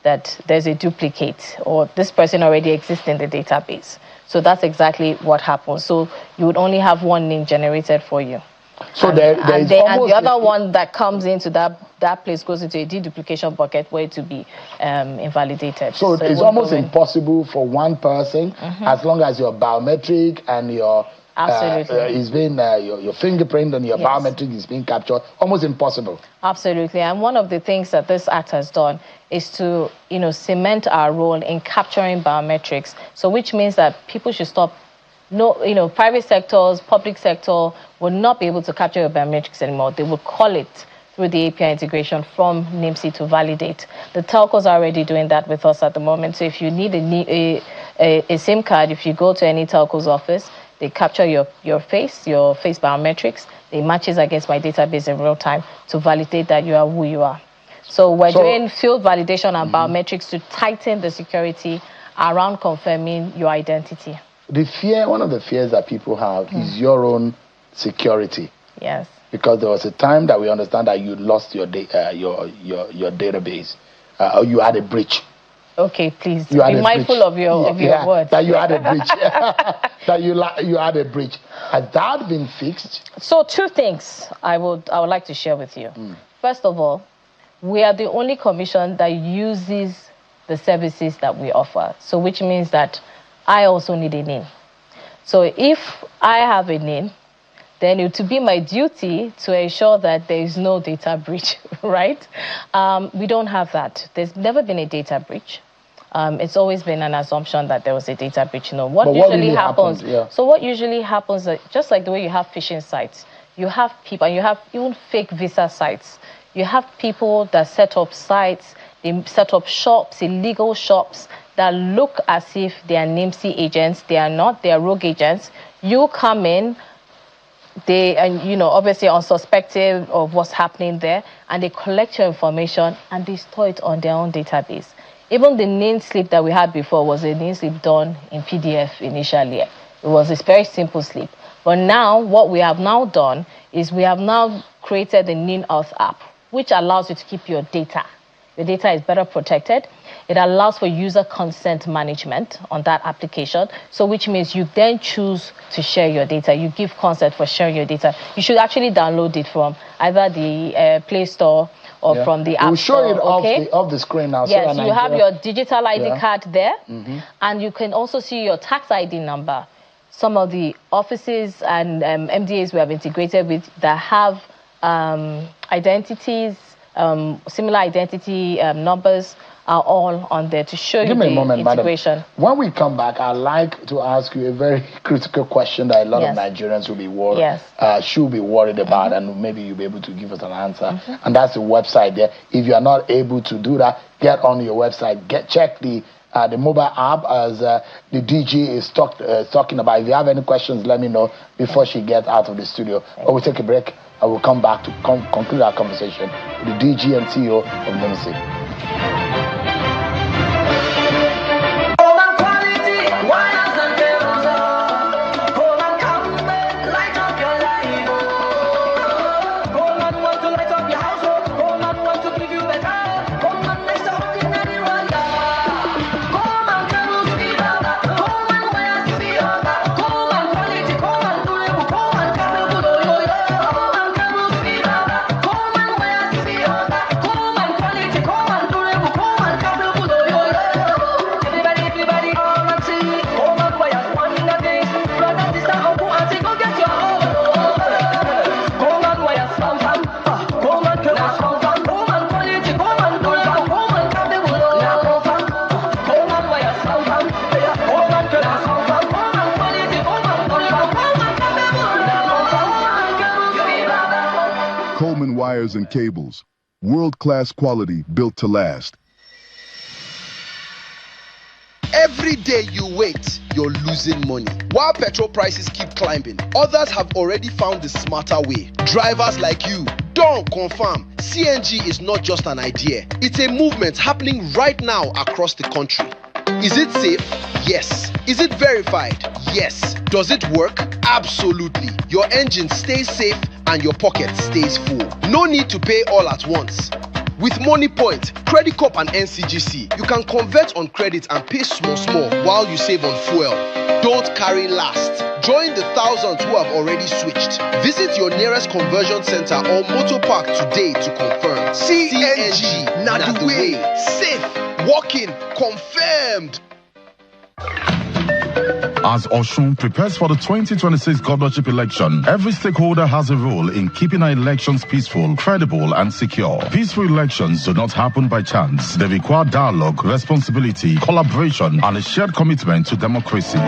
that there's a duplicate, or this person already exists in the database. So that's exactly what happens. So you would only have one name generated for you. So and the other one that comes into that place goes into a deduplication bucket where it to be invalidated. So it's almost impossible for one person, as long as your biometric and your your fingerprint and your biometric is being captured. Almost impossible. Absolutely. And one of the things that this act has done is to cement our role in capturing biometrics. So which means that people should stop. Private sectors, public sector will not be able to capture your biometrics anymore. They will call it through the API integration from NIMSI to validate. The telcos are already doing that with us at the moment. So if you need a SIM card, if you go to any telco's office, they capture your face biometrics. It matches against my database in real time to validate that you are who you are. So we're doing field validation and biometrics to tighten the security around confirming your identity. One of the fears that people have is your own security. Yes. Because there was a time that we understand that you lost your database, or you had a breach. Okay, please be mindful of your words. That you had a breach. That you had a breach. Has that been fixed? So two things I would like to share with you. First of all, we are the only commission that uses the services that we offer. So which means that I also need a NIN. So if I have a NIN, then it would be my duty to ensure that there is no data breach, right? We don't have that. There's never been a data breach. It's always been an assumption that there was a data breach. What usually really happens? Yeah. So what usually happens, just like the way you have phishing sites, you have people, and you have even fake visa sites. You have people that set up sites, they set up shops, illegal shops, that look as if they are NIMC agents. They are not. They are rogue agents. You come in, they, and obviously unsuspecting of what's happening there, and they collect your information and they store it on their own database. Even the NIN slip that we had before was a NIN slip done in PDF initially. It was a very simple slip. But now, what we have now done is we have now created the NIN Auth app, which allows you to keep your data. Your data is better protected. It allows for user consent management on that application, so which means you then choose to share your data. You give consent for sharing your data. You should actually download it from either the Play Store or from the App Store. We'll show it off the screen now. Yes, so you have your digital ID card there, and you can also see your tax ID number. Some of the offices and MDAs we have integrated with that have identities, similar identity numbers are all on there to show you the integration. Madam. When we come back, I'd like to ask you a very critical question that a lot of Nigerians will be worried, should be worried about, and maybe you'll be able to give us an answer. And that's the website there. If you are not able to do that, get on your website, check the mobile app, as the DG is talking about. If you have any questions, let me know before she gets out of the studio. Or we'll take a break. I will come back to conclude our conversation with the DG and CEO of NIMC. Wires and cables. World-class quality built to last. Every day you wait, you're losing money. While petrol prices keep climbing, others have already found the smarter way. Drivers like you, don't confirm. CNG is not just an idea. It's a movement happening right now across the country. Is it safe? Yes. Is it verified? Yes. Does it work? Absolutely. Your engine stays safe and your pocket stays full. No need to pay all at once. With MoneyPoint, Credit Corp and NCGC, you can convert on credit and pay small while you save on fuel. Don't carry last. Join the thousands who have already switched. Visit your nearest conversion center or motor park today to confirm. CNG, not the way. Safe, walking, confirmed. As Osun prepares for the 2026 governorship election, every stakeholder has a role in keeping our elections peaceful, credible, and secure. Peaceful elections do not happen by chance. They require dialogue, responsibility, collaboration, and a shared commitment to democracy.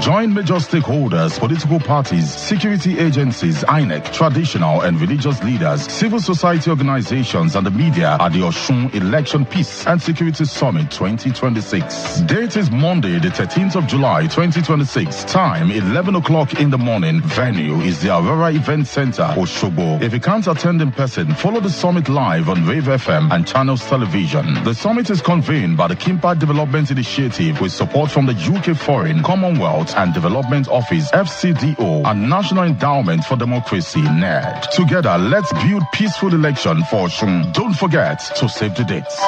Join major stakeholders, political parties, security agencies, INEC, traditional and religious leaders, civil society organizations, and the media at the Osun Election Peace and Security Summit 2026. Date is Monday, the 13th of July, 2026. Time, 11 o'clock in the morning. Venue is the Aurora Event Center, Osogbo. If you can't attend in person, follow the summit live on Wave FM and Channels Television. The summit is convened by the Kimpa Development Initiative with support from the UK Foreign, Commonwealth, and Development Office, FCDO, and National Endowment for Democracy, NED. Together, let's build peaceful election for Osun. Don't forget to save the dates.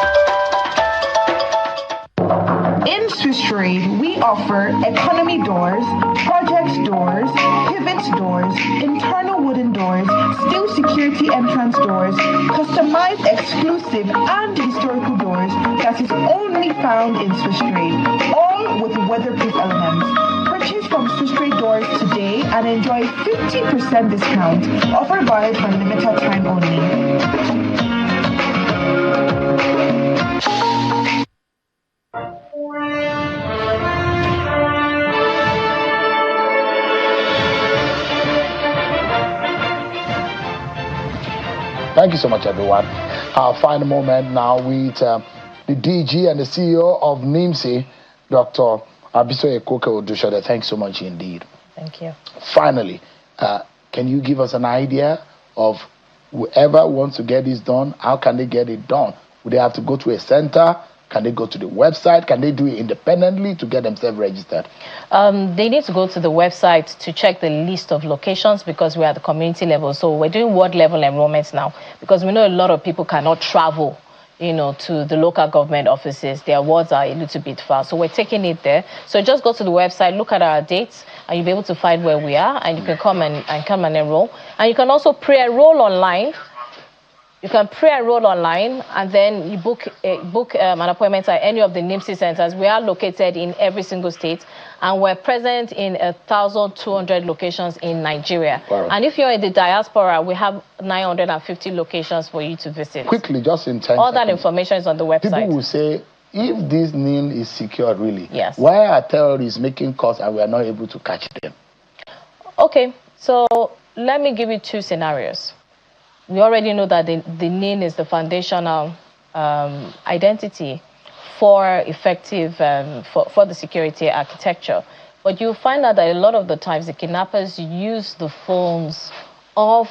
In Swiss Trade, we offer economy doors, project doors, pivot doors, internal wooden doors, steel security entrance entrance doors, customized, exclusive, and historical doors that is only found in Swiss Trade, all with weatherproof elements. Purchase from Swiss Trade Doors today and enjoy 50% discount offered valid for limited time only. Thank you so much, everyone. Our final moment now with the DG and the CEO of NIMSI, Dr. Abisoye Koka-Odushode. Thanks so much indeed. Thank you. Finally, can you give us an idea of whoever wants to get this done, how can they get it done? Would they have to go to a center? Can they go to the website? Can they do it independently to get themselves registered? They need to go to the website to check the list of locations because we're at the community level. So we're doing ward level enrollments now because we know a lot of people cannot travel, to the local government offices. Their wards are a little bit far. So we're taking it there. So just go to the website, look at our dates, and you'll be able to find where we are, and you can come and enroll. And you can also pre-enroll online. You can pre-enroll online, and then you book an appointment at any of the NIMSI centers. We are located in every single state, and we're present in 1,200 locations in Nigeria. Wow. And if you're in the diaspora, we have 950 locations for you to visit. Quickly, just in 10 All seconds. that information is on the website. People will say, if this NIN is secured, really, yes, why are terrorists making calls and we are not able to catch them? Okay, so let me give you two scenarios. We already know that the NIN is the foundational identity for effective, for the security architecture. But you'll find out that a lot of the times the kidnappers use the phones of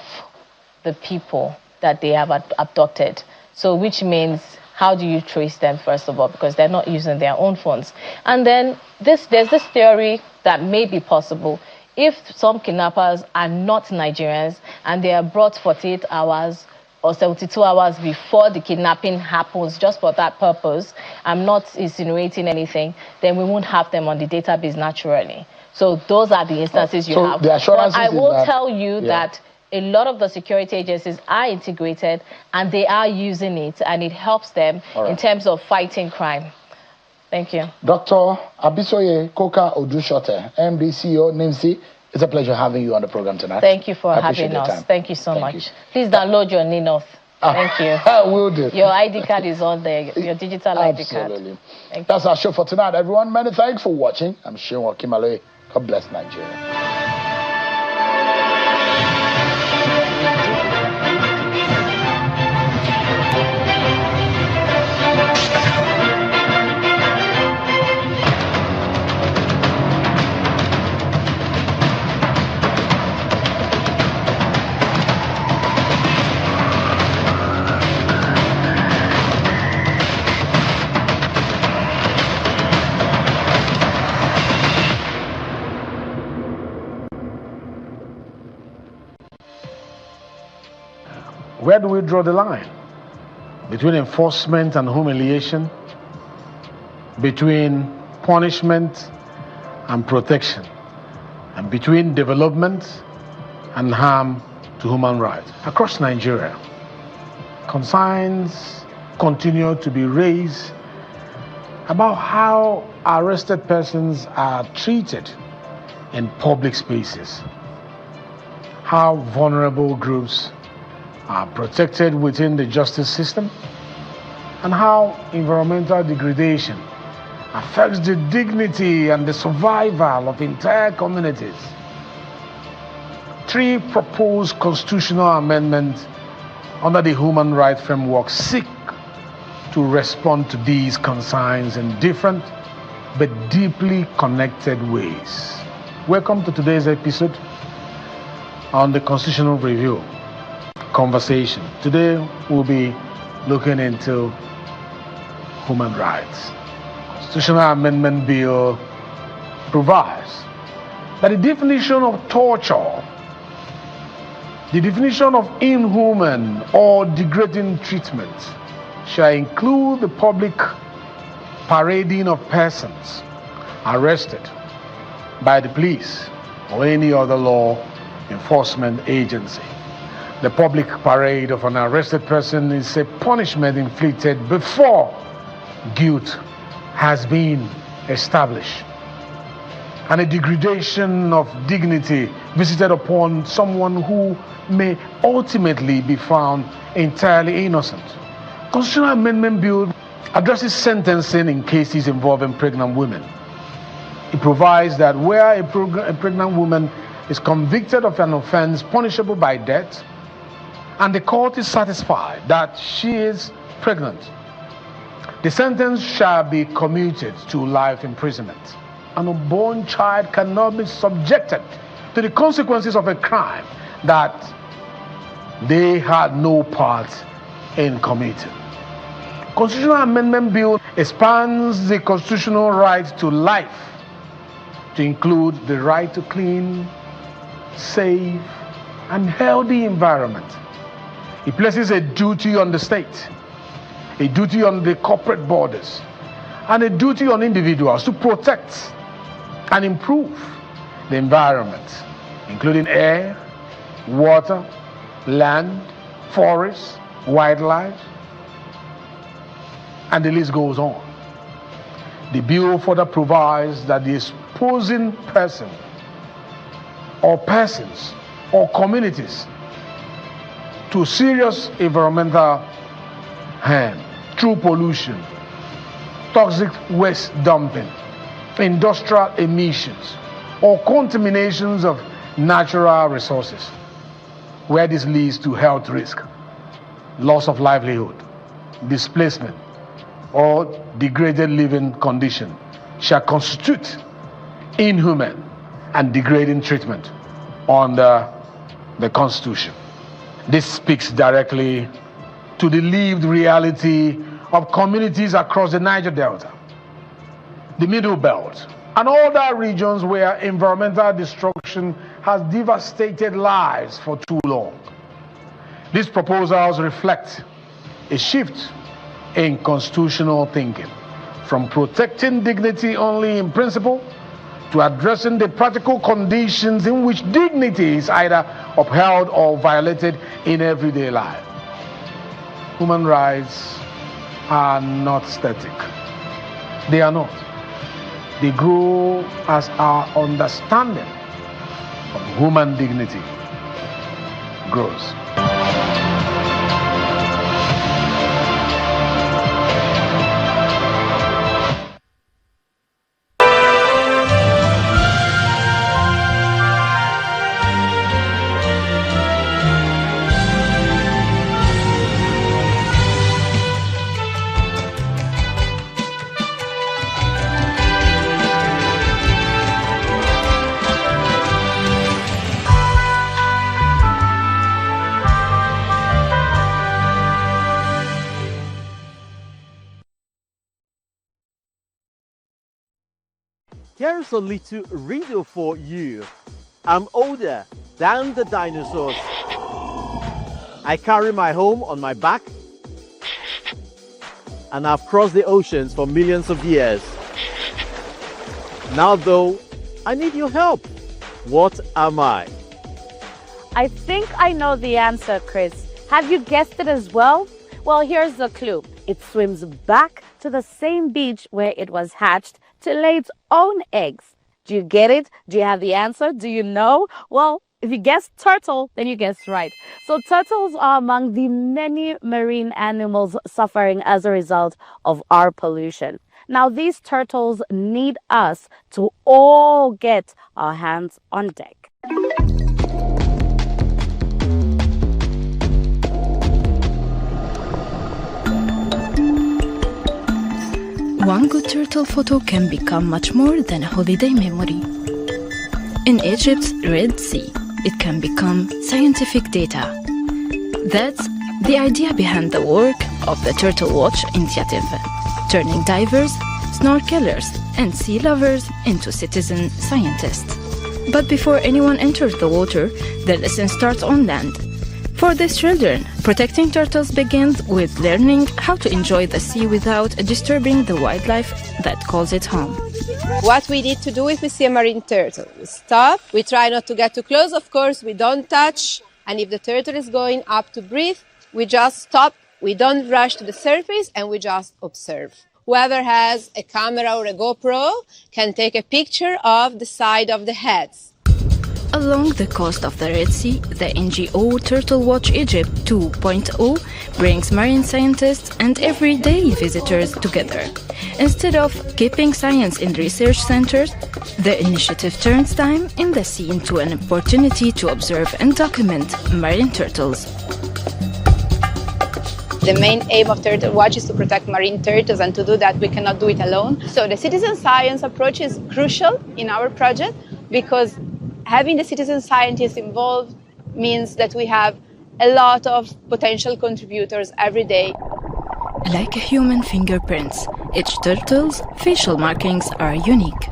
the people that they have abducted. So which means, how do you trace them, first of all, because they're not using their own phones. And then there's this theory that may be possible. If some kidnappers are not Nigerians and they are brought 48 hours or 72 hours before the kidnapping happens just for that purpose, I'm not insinuating anything, then we won't have them on the database naturally. So those are the instances you have. The assurances but I will that, tell you that a lot of the security agencies are integrated and they are using it, and it helps them in terms of fighting crime. Thank you. Dr. Abisoye Koka-Odushode, MD, CEO, NIMSI. It's a pleasure having you on the program tonight. Thank you for having us. Thank you so much. Please download your NINOS. Thank you. I will do. Your ID card is on there, your digital ID card. Absolutely. That's our show for tonight, everyone. Many thanks for watching. I'm Sheon Okimale. God bless Nigeria. Where do we draw the line? Between enforcement and humiliation, between punishment and protection, and between development and harm to human rights. Across Nigeria, concerns continue to be raised about how arrested persons are treated in public spaces, how vulnerable groups are protected within the justice system, and how environmental degradation affects the dignity and the survival of entire communities. 3 proposed constitutional amendments under the human rights framework seek to respond to these concerns in different but deeply connected ways. Welcome to today's episode on the Constitutional Review Conversation. Today we'll be looking into human rights. Constitutional Amendment Bill provides that the definition of torture, the definition of inhuman or degrading treatment shall include the public parading of persons arrested by the police or any other law enforcement agency The public parade of an arrested person is a punishment inflicted before guilt has been established, and a degradation of dignity visited upon someone who may ultimately be found entirely innocent. Constitutional Amendment Bill addresses sentencing in cases involving pregnant women. It provides that where a pregnant woman is convicted of an offense punishable by death, and the court is satisfied that she is pregnant, the sentence shall be commuted to life imprisonment. An unborn child cannot be subjected to the consequences of a crime that they had no part in committing. Constitutional Amendment Bill expands the constitutional right to life to include the right to clean, safe, and healthy environment. It places a duty on the state, a duty on the corporate borders, and a duty on individuals to protect and improve the environment, including air, water, land, forests, wildlife, and the list goes on. The bill further provides that the exposing person or persons or communities to serious environmental harm through pollution, toxic waste dumping, industrial emissions, or contaminations of natural resources, where this leads to health risk, loss of livelihood, displacement, or degraded living condition, shall constitute inhuman and degrading treatment under the Constitution. This speaks directly to the lived reality of communities across the Niger Delta, the Middle Belt, and other regions where environmental destruction has devastated lives for too long. These proposals reflect a shift in constitutional thinking from protecting dignity only in principle to addressing the practical conditions in which dignity is either upheld or violated in everyday life. Human rights are not static. They are not. They grow as our understanding of human dignity grows. Here's a little riddle for you. I'm older than the dinosaurs. I carry my home on my back, and I've crossed the oceans for millions of years. Now though, I need your help. What am I? I think I know the answer, Chris. Have you guessed it as well? Well, here's the clue. It swims back to the same beach where it was hatched to lay its own eggs. Do you get it? Do you have the answer? Do you know? Well, if you guessed turtle, then you guessed right. So turtles are among the many marine animals suffering as a result of our pollution. Now, these turtles need us to all get our hands on deck. One good turtle photo can become much more than a holiday memory. In Egypt's Red Sea, it can become scientific data. That's the idea behind the work of the Turtle Watch initiative, turning divers, snorkelers, and sea lovers into citizen scientists. But before anyone enters the water, the lesson starts on land. For these children, protecting turtles begins with learning how to enjoy the sea without disturbing the wildlife that calls it home. What we need to do if we see a marine turtle, we stop, we try not to get too close, of course, we don't touch, And if the turtle is going up to breathe, we just stop. We don't rush to the surface and we just observe. Whoever has a camera or a GoPro can take a picture of the side of the heads. Along the coast of the Red Sea, the NGO Turtle Watch Egypt 2.0 brings marine scientists and everyday visitors together. Instead of keeping science in research centers, the initiative turns time in the sea into an opportunity to observe and document marine turtles. The main aim of Turtle Watch is to protect marine turtles, and to do that we cannot do it alone. So the citizen science approach is crucial in our project because having the citizen scientists involved means that we have a lot of potential contributors every day. Like human fingerprints, each turtle's facial markings are unique.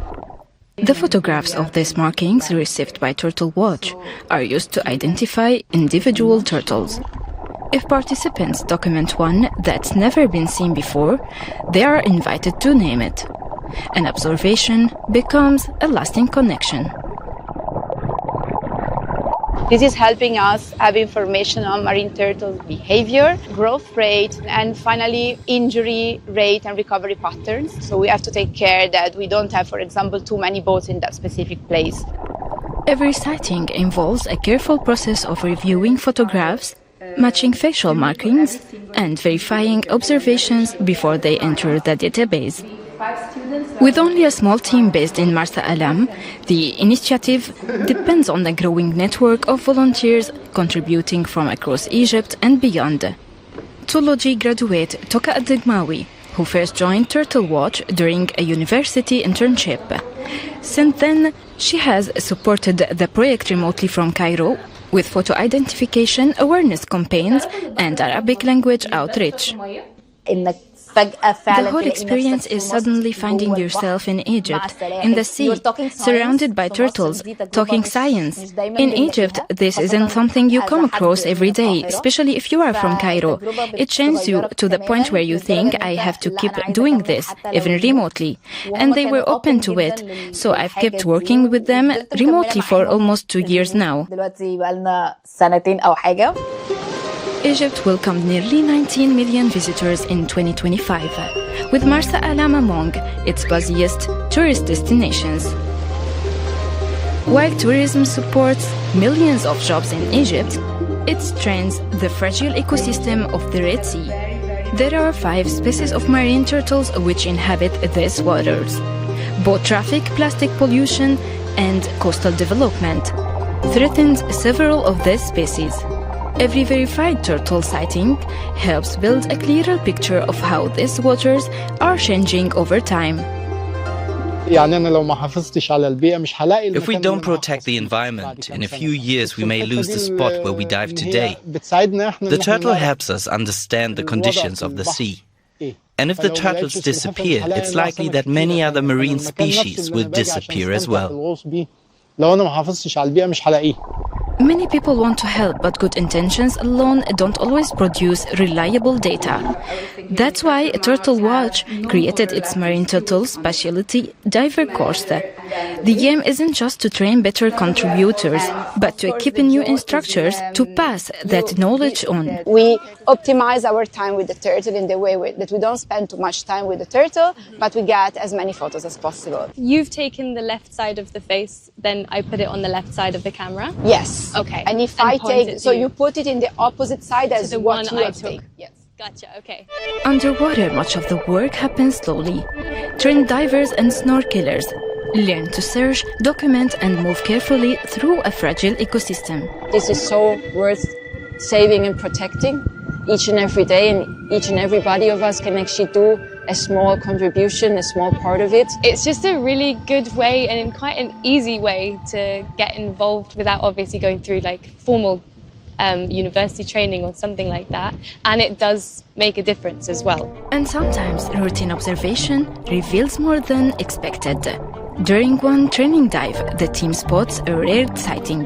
The photographs of these markings received by Turtle Watch are used to identify individual turtles. If participants document one that's never been seen before, they are invited to name it. An observation becomes a lasting connection. This is helping us have information on marine turtle behavior, growth rate, and finally injury rate and recovery patterns. So we have to take care that we don't have, for example, too many boats in that specific place. Every sighting involves a careful process of reviewing photographs, matching facial markings, and verifying observations before they enter the database. With only a small team based in Marsa Alam, the initiative depends on the growing network of volunteers contributing from across Egypt and beyond. Zoology graduate Toka Adegmawi, who first joined Turtle Watch during a university internship. Since then, she has supported the project remotely from Cairo with photo identification, awareness campaigns, and Arabic language outreach. The whole experience is suddenly finding yourself in Egypt, in the sea, surrounded by turtles, talking science. In Egypt, this isn't something you come across every day, especially if you are from Cairo. It changes you to the point where you think, I have to keep doing this, even remotely. And they were open to it, so I've kept working with them remotely for almost 2 years now. Egypt welcomed nearly 19 million visitors in 2025, with Marsa Alam among its busiest tourist destinations. While tourism supports millions of jobs in Egypt, it strains the fragile ecosystem of the Red Sea. There are 5 species of marine turtles which inhabit these waters. Boat traffic, plastic pollution, and coastal development threatens several of these species. Every verified turtle sighting helps build a clearer picture of how these waters are changing over time. If we don't protect the environment, in a few years we may lose the spot where we dive today. The turtle helps us understand the conditions of the sea. And if the turtles disappear, it's likely that many other marine species will disappear as well. Many people want to help, but good intentions alone don't always produce reliable data. That's why Turtle Watch created its Marine Turtle Specialty Diver course. The aim isn't just to train better contributors, but to equip new instructors to pass that knowledge on. We optimize our time with the turtle in the way that we don't spend too much time with the turtle, but we get as many photos as possible. You've taken the left side of the face, then I put it on the left side of the camera? Yes. Okay. And if I take, so you put it in the opposite side as the what one you I have took. taken. Yes. Gotcha, okay. Underwater, much of the work happens slowly. Trained divers and snorkelers learn to search, document, and move carefully through a fragile ecosystem. This is so worth saving and protecting each and every day, and each and everybody of us can actually do a small contribution, a small part of it. It's just a really good way and quite an easy way to get involved without obviously going through like formal university training or something like that. And it does make a difference as well. And sometimes routine observation reveals more than expected. During one training dive, the team spots a rare sighting.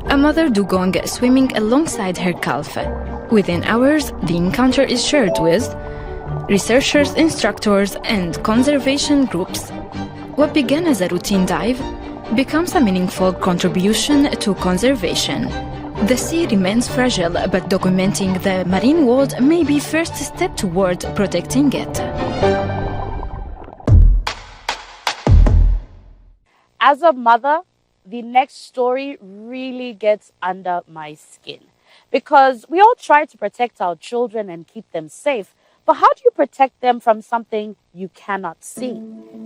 A mother dugong swimming alongside her calf. Within hours, the encounter is shared with researchers, instructors, and conservation groups. What began as a routine dive becomes a meaningful contribution to conservation. The sea remains fragile, but documenting the marine world may be first step toward protecting it. As a mother, the next story really gets under my skin. Because we all try to protect our children and keep them safe, but how do you protect them from something you cannot see?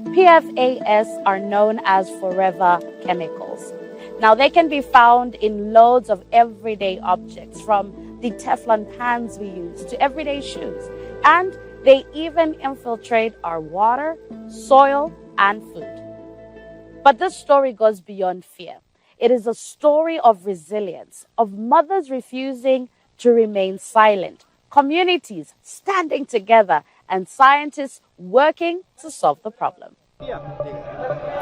PFAS are known as forever chemicals. Now, they can be found in loads of everyday objects, from the Teflon pans we use to everyday shoes. And they even infiltrate our water, soil, and food. But this story goes beyond fear. It is a story of resilience, of mothers refusing to remain silent, communities standing together, and scientists working to solve the problem.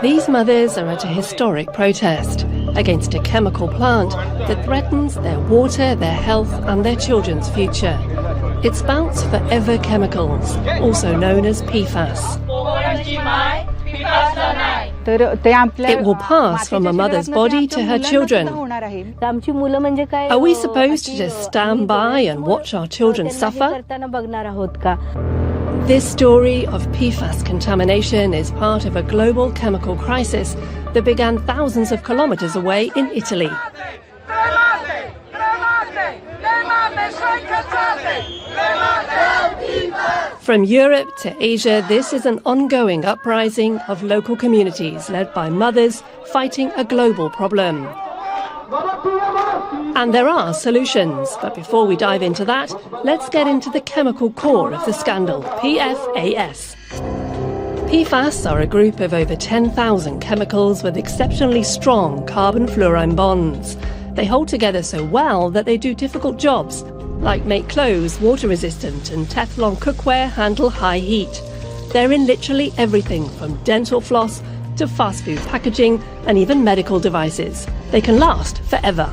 These mothers are at a historic protest against a chemical plant that threatens their water, their health, and their children's future. It spouts forever chemicals, also known as PFAS. It will pass from a mother's body to her children. Are we supposed to just stand by and watch our children suffer? This story of PFAS contamination is part of a global chemical crisis that began thousands of kilometers away in Italy. From Europe to Asia, this is an ongoing uprising of local communities led by mothers fighting a global problem. And there are solutions, but before we dive into that, let's get into the chemical core of the scandal, PFAS. PFAS are a group of over 10,000 chemicals with exceptionally strong carbon-fluorine bonds. They hold together so well that they do difficult jobs, like make clothes water-resistant and Teflon cookware handle high heat. They're in literally everything from dental floss to fast food packaging and even medical devices. They can last forever.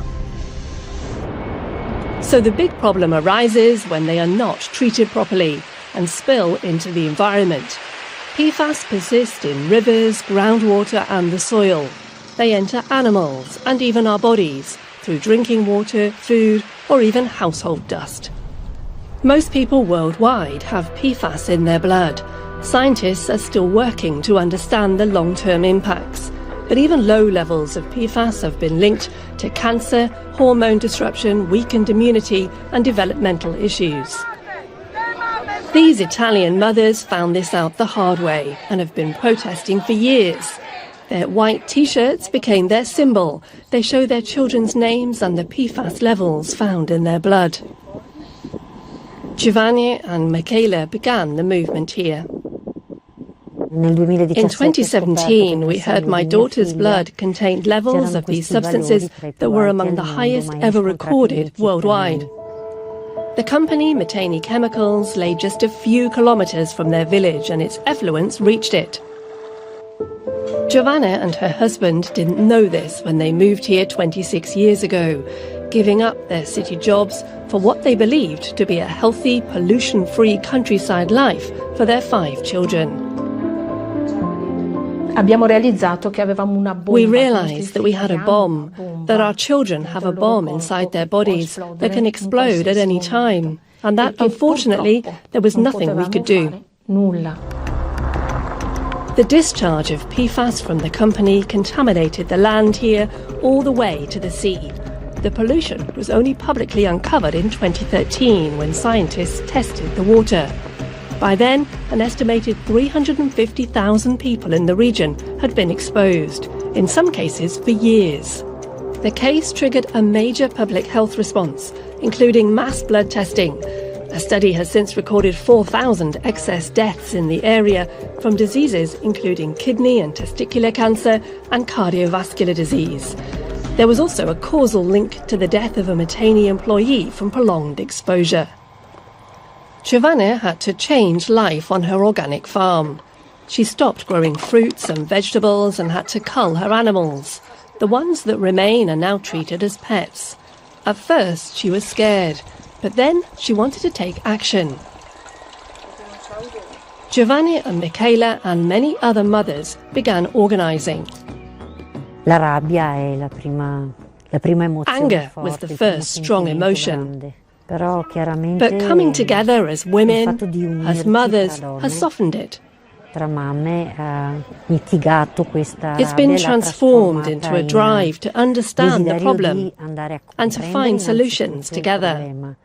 So the big problem arises when they are not treated properly and spill into the environment. PFAS persist in rivers, groundwater and the soil. They enter animals and even our bodies through drinking water, food or even household dust. Most people worldwide have PFAS in their blood. Scientists are still working to understand the long-term impacts. But even low levels of PFAS have been linked to cancer, hormone disruption, weakened immunity and developmental issues. These Italian mothers found this out the hard way and have been protesting for years. Their white T-shirts became their symbol. They show their children's names and the PFAS levels found in their blood. Giovanni and Michela began the movement here. In 2017, we heard my daughter's blood contained levels of these substances that were among the highest ever recorded worldwide. The company, Metani Chemicals, lay just a few kilometers from their village and its effluents reached it. Giovanna and her husband didn't know this when they moved here 26 years ago, giving up their city jobs for what they believed to be a healthy, pollution-free countryside life for their 5 children. We realized that we had a bomb, that our children have a bomb inside their bodies that can explode at any time, and that, unfortunately, there was nothing we could do. The discharge of PFAS from the company contaminated the land here all the way to the sea. The pollution was only publicly uncovered in 2013 when scientists tested the water. By then, an estimated 350,000 people in the region had been exposed, in some cases for years. The case triggered a major public health response, including mass blood testing. A study has since recorded 4,000 excess deaths in the area from diseases including kidney and testicular cancer and cardiovascular disease. There was also a causal link to the death of a Metani employee from prolonged exposure. Giovanna had to change life on her organic farm. She stopped growing fruits and vegetables and had to cull her animals. The ones that remain are now treated as pets. At first, she was scared, but then she wanted to take action. Giovanni and Michela and many other mothers began organizing. Anger was the first strong emotion. But coming together as women, as mothers, has softened it. It's been transformed into a drive to understand the problem and to find solutions together.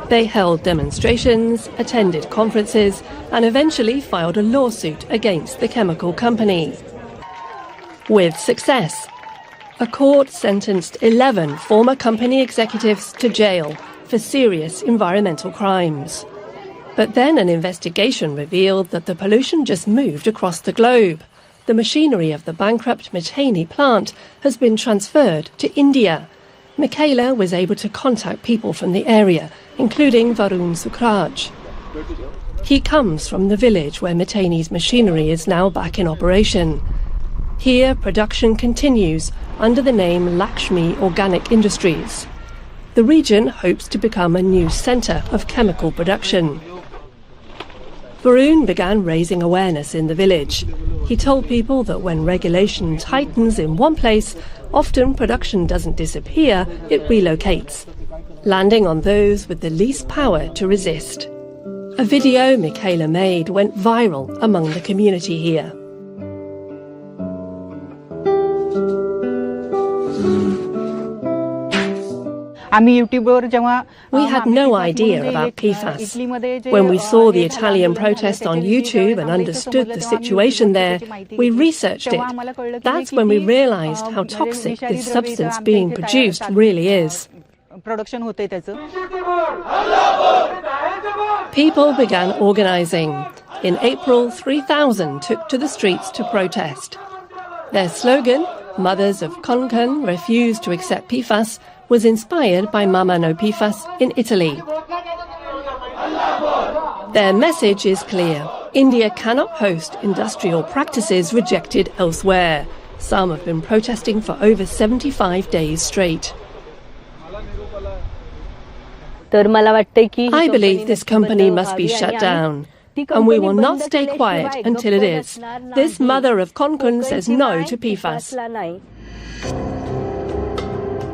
They held demonstrations, attended conferences, and eventually filed a lawsuit against the chemical company. With success, a court sentenced 11 former company executives to jail for serious environmental crimes. But then an investigation revealed that the pollution just moved across the globe. The machinery of the bankrupt Miteni plant has been transferred to India. Michaela was able to contact people from the area, including Varun Sukraj. He comes from the village where Miteni's machinery is now back in operation. Here, production continues under the name Lakshmi Organic Industries. The region hopes to become a new centre of chemical production. Varun began raising awareness in the village. He told people that when regulation tightens in one place, often production doesn't disappear, it relocates, landing on those with the least power to resist. A video Michaela made went viral among the community here. We had no idea about PFAS. When we saw the Italian protest on YouTube and understood the situation there, we researched it. That's when we realized how toxic this substance being produced really is. People began organizing. In April, 3,000 took to the streets to protest. Their slogan, Mothers of Konkan Refuse to Accept PFAS, was inspired by Mama No PFAS in Italy. Their message is clear. India cannot host industrial practices rejected elsewhere. Some have been protesting for over 75 days straight. I believe this company must be shut down, and we will not stay quiet until it is. This mother of Konkan says no to PFAS.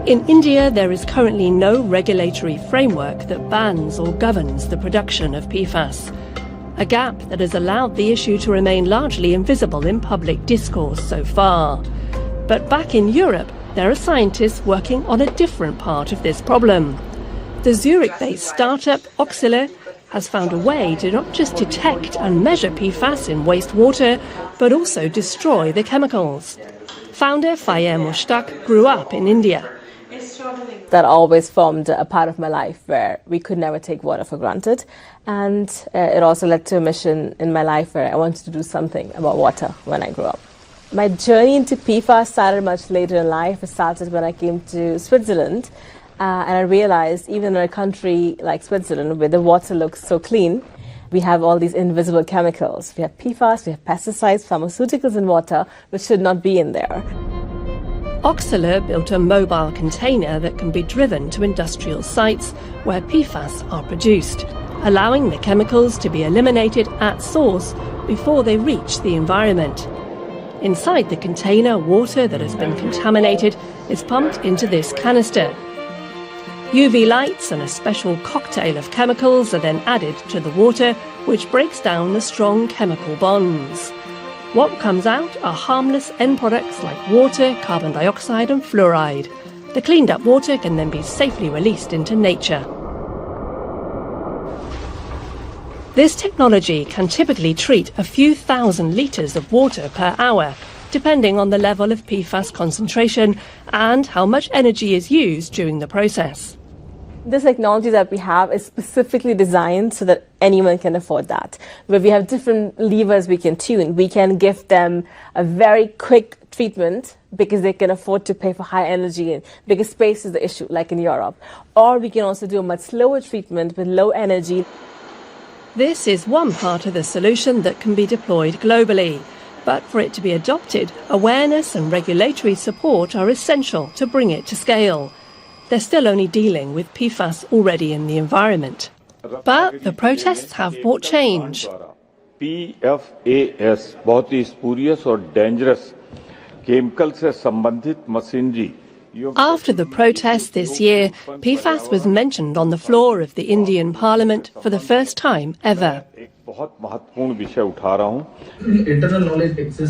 In India, there is currently no regulatory framework that bans or governs the production of PFAS, a gap that has allowed the issue to remain largely invisible in public discourse so far. But back in Europe, there are scientists working on a different part of this problem. The Zurich-based startup Oxyler has found a way to not just detect and measure PFAS in wastewater, but also destroy the chemicals. Founder Fayez Mushtaq grew up in India. That always formed a part of my life where we could never take water for granted. And it also led to a mission in my life where I wanted to do something about water when I grew up. My journey into PFAS started much later in life. It started when I came to Switzerland. And I realized even in a country like Switzerland, where the water looks so clean, we have all these invisible chemicals. We have PFAS, we have pesticides, pharmaceuticals in water, which should not be in there. Oxyler built a mobile container that can be driven to industrial sites where PFAS are produced, allowing the chemicals to be eliminated at source before they reach the environment. Inside the container, water that has been contaminated is pumped into this canister. UV lights and a special cocktail of chemicals are then added to the water, which breaks down the strong chemical bonds. What comes out are harmless end products like water, carbon dioxide and fluoride. The cleaned up water can then be safely released into nature. This technology can typically treat a few thousand litres of water per hour, depending on the level of PFAS concentration and how much energy is used during the process. This technology that we have is specifically designed so that anyone can afford that. Where we have different levers we can tune. We can give them a very quick treatment because they can afford to pay for high energy because space is the issue, like in Europe. Or we can also do a much slower treatment with low energy. This is one part of the solution that can be deployed globally. But for it to be adopted, awareness and regulatory support are essential to bring it to scale. They're still only dealing with PFAS already in the environment. But the protests have brought change. PFAS बहुत ही spurious और dangerous chemical से संबंधित machinery. After the protests this year, PFAS was mentioned on the floor of the Indian Parliament for the first time ever.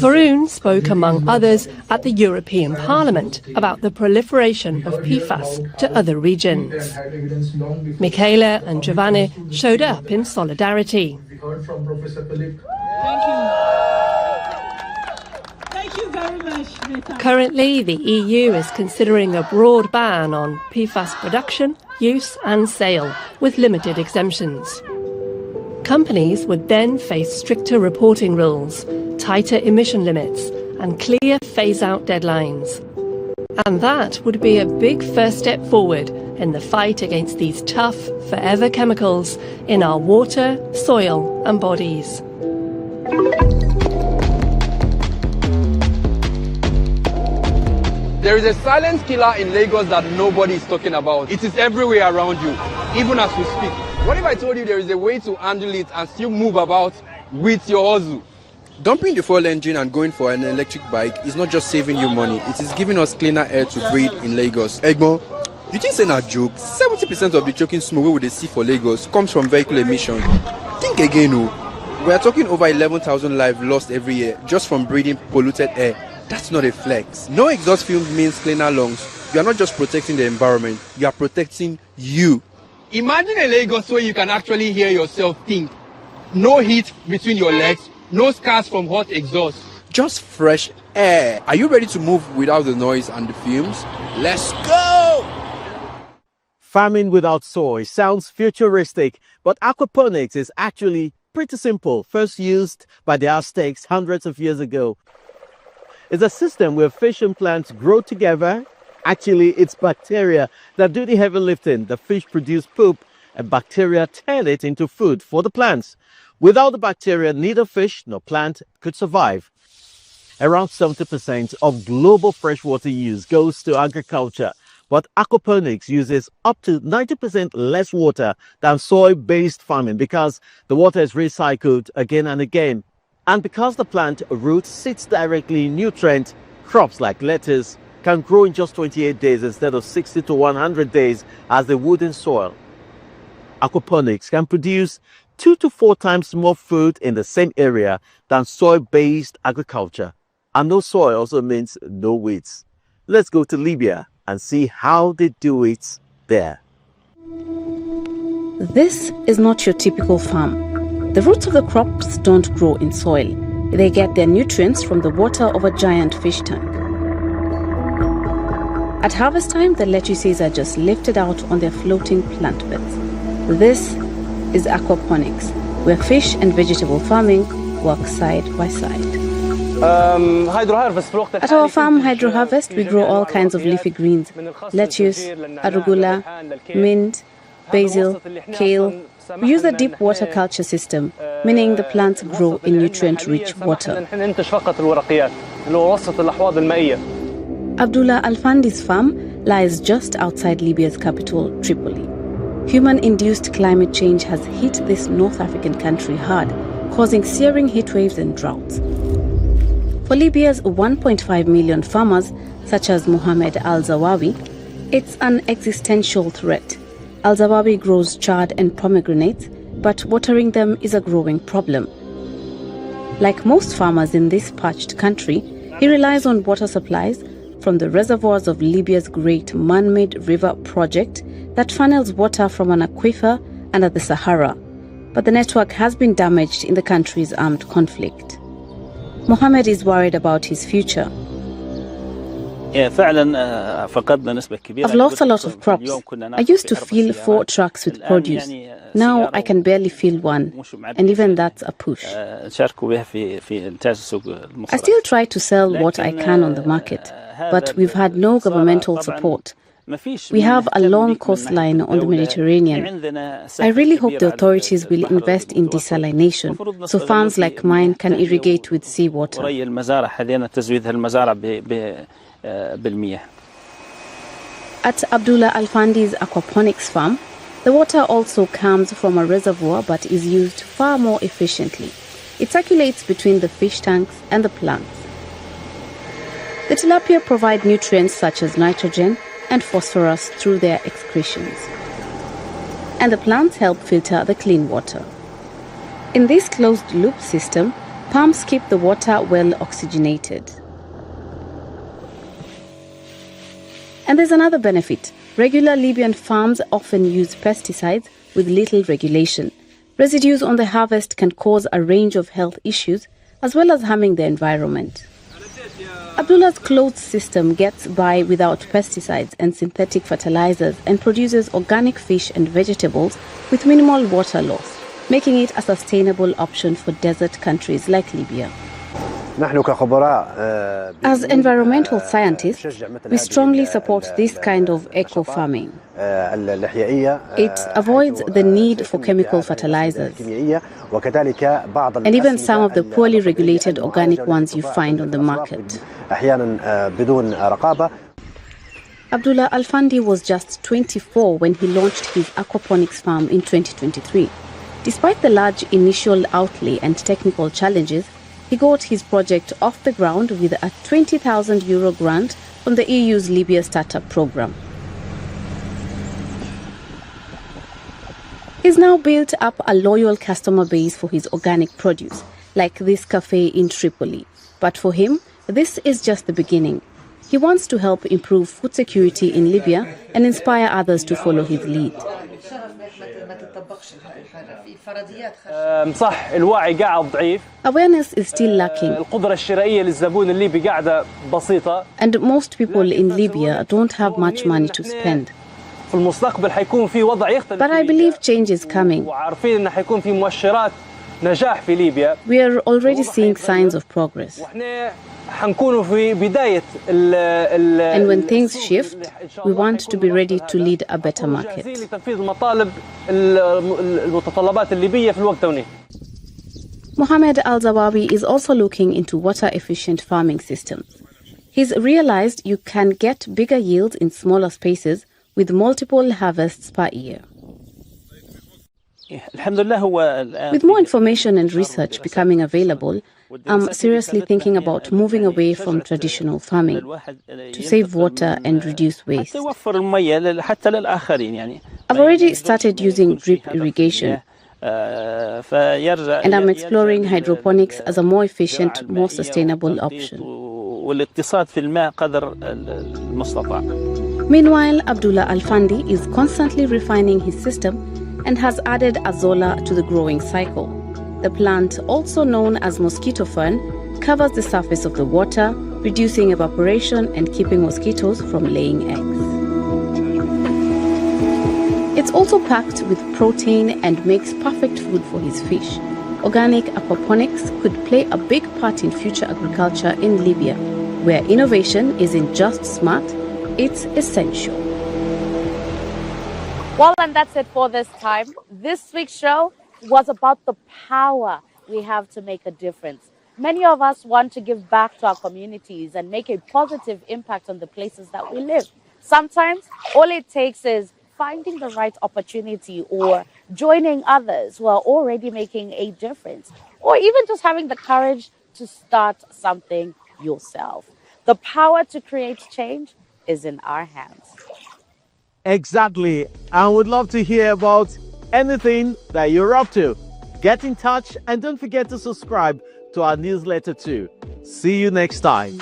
Varun spoke, among others, at the European Parliament about the proliferation of PFAS to other regions. Michaela and Giovanni showed up in solidarity. Currently, the EU is considering a broad ban on PFAS production, use and sale, with limited exemptions. Companies would then face stricter reporting rules, tighter emission limits and clear phase-out deadlines. And that would be a big first step forward in the fight against these tough, forever chemicals in our water, soil and bodies. There is a silent killer in Lagos that nobody is talking about. It is everywhere around you, even as we speak. What if I told you there is a way to handle it and still move about with your hustle? Dumping the fuel engine and going for an electric bike is not just saving you money, it is giving us cleaner air to breathe in Lagos. Egbo, you think saying a joke? 70% of the choking smoke we dey see for Lagos comes from vehicle emission. Think again, oh. We are talking over 11,000 lives lost every year just from breathing polluted air. That's not a flex. No exhaust fumes means cleaner lungs. You are not just protecting the environment, you are protecting you. Imagine a Lagos where you can actually hear yourself think. No heat between your legs, no scars from hot exhaust. Just fresh air. Are you ready to move without the noise and the fumes? Let's go! Farming without soil sounds futuristic, but aquaponics is actually pretty simple. First used by the Aztecs hundreds of years ago. It's a system where fish and plants grow together. Actually, it's bacteria that do the heavy lifting. The fish produce poop and bacteria turn it into food for the plants. Without the bacteria, neither fish nor plant could survive. Around 70% of global freshwater use goes to agriculture, but aquaponics uses up to 90% less water than soil-based farming because the water is recycled again and again. And because the plant root sits directly in nutrients, crops like lettuce can grow in just 28 days instead of 60 to 100 days as they would in soil. Aquaponics can produce 2 to 4 times more food in the same area than soil-based agriculture. And no soil also means no weeds. Let's go to Libya and see how they do it there. This is not your typical farm. The roots of the crops don't grow in soil. They get their nutrients from the water of a giant fish tank. At harvest time, the lettuces are just lifted out on their floating plant beds. This is aquaponics, where fish and vegetable farming work side by side. At our farm, Hydro Harvest, we grow all kinds of leafy greens: lettuce, arugula, mint, basil, kale. We use a deep water culture system, meaning the plants grow in nutrient-rich water. Abdullah Al-Fandi's farm lies just outside Libya's capital, Tripoli. Human-induced climate change has hit this North African country hard, causing searing heat waves and droughts. For Libya's 1.5 million farmers, such as Mohamed Al-Zawawi, it's an existential threat. Al-Zawawi grows chard and pomegranates, but watering them is a growing problem. Like most farmers in this parched country, he relies on water supplies from the reservoirs of Libya's great man-made river project that funnels water from an aquifer under the Sahara. But the network has been damaged in the country's armed conflict. Mohammed is worried about his future. I've lost a lot of crops. I used to fill 4 trucks with produce. Now I can barely fill 1, and even that's a push. I still try to sell what I can on the market, but we've had no governmental support. We have a long coastline on the Mediterranean. I really hope the authorities will invest in desalination so farms like mine can irrigate with seawater. At Abdullah Al-Fandi's aquaponics farm, the water also comes from a reservoir but is used far more efficiently. It circulates between the fish tanks and the plants. The tilapia provide nutrients such as nitrogen and phosphorus through their excretions. And the plants help filter the clean water. In this closed-loop system, pumps keep the water well oxygenated. And there's another benefit. Regular Libyan farms often use pesticides with little regulation. Residues on the harvest can cause a range of health issues as well as harming the environment. Abdullah's closed system gets by without pesticides and synthetic fertilizers and produces organic fish and vegetables with minimal water loss, making it a sustainable option for desert countries like Libya. As environmental scientists, we strongly support this kind of eco-farming. It avoids the need for chemical fertilizers and even some of the poorly regulated organic ones you find on the market. Abdullah Al-Fandi was just 24 when he launched his aquaponics farm in 2023. Despite the large initial outlay and technical challenges, he got his project off the ground with a €20,000 grant from the EU's Libya Startup Programme. He's now built up a loyal customer base for his organic produce, like this cafe in Tripoli. But for him, this is just the beginning. He wants to help improve food security in Libya and inspire others to follow his lead. Awareness is still lacking, and most people in Libya don't have much money to spend. But I believe change is coming. We are already seeing signs of progress. And when things shift, we want to be ready to lead a better market. Mohamed Al-Zawabi is also looking into water-efficient farming systems. He's realized you can get bigger yields in smaller spaces with multiple harvests per year. With more information and research becoming available, I'm seriously thinking about moving away from traditional farming to save water and reduce waste. I've already started using drip irrigation, and I'm exploring hydroponics as a more efficient, more sustainable option. Meanwhile, Abdullah Al-Fandi is constantly refining his system and has added azolla to the growing cycle. The plant, also known as mosquito fern, covers the surface of the water, reducing evaporation and keeping mosquitoes from laying eggs. It's also packed with protein and makes perfect food for his fish. Organic aquaponics could play a big part in future agriculture in Libya, where innovation isn't just smart, it's essential. Well, and that's it for this time. This week's show was about the power we have to make a difference. Many of us want to give back to our communities and make a positive impact on the places that we live. Sometimes all it takes is finding the right opportunity or joining others who are already making a difference, or even just having the courage to start something yourself. The power to create change is in our hands. Exactly. I would love to hear about anything that you're up to. Get in touch and don't forget to subscribe to our newsletter too. See you next time.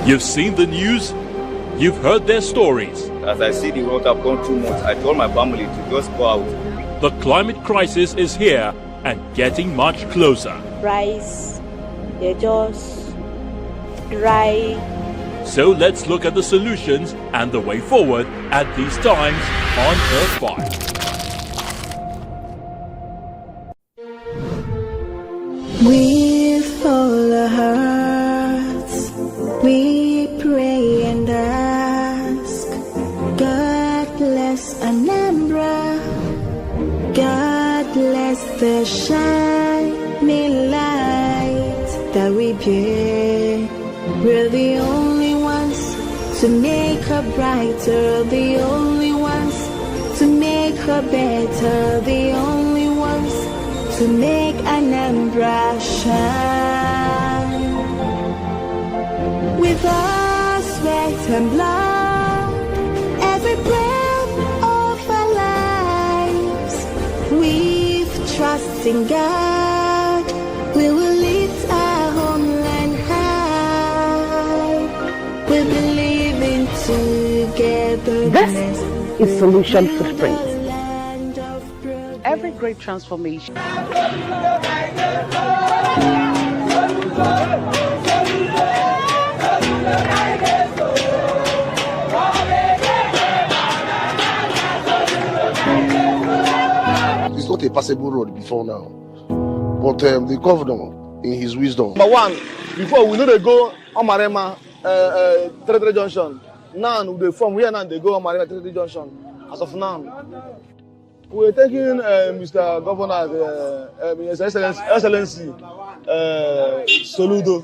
You've seen the news, you've heard their stories. As I see the World Cup gone 2 months, I told my family to just go out. The climate crisis is here and getting much closer. Rice, they're just dry. So let's look at the solutions and the way forward at these times on Earth 5. With all our hearts, we pray and ask, God bless Anambra, God bless the shining light that we bear. We're the only ones to make her brighter, the only ones to make her better, the only ones to make Anambra shine. With our sweat and blood, every breath of our lives, with trust in God, we will lift our homeland high. We believe in togetherness. This is Solution Footprint. Every great transformation. It's not a passable road before now, but the governor, in his wisdom. Number one, before we know they go on Marema, Territory Junction. Now they from where now they go on Marema Territory Junction. As of now, we're taking Mr. Governor, His Excellency Soludo.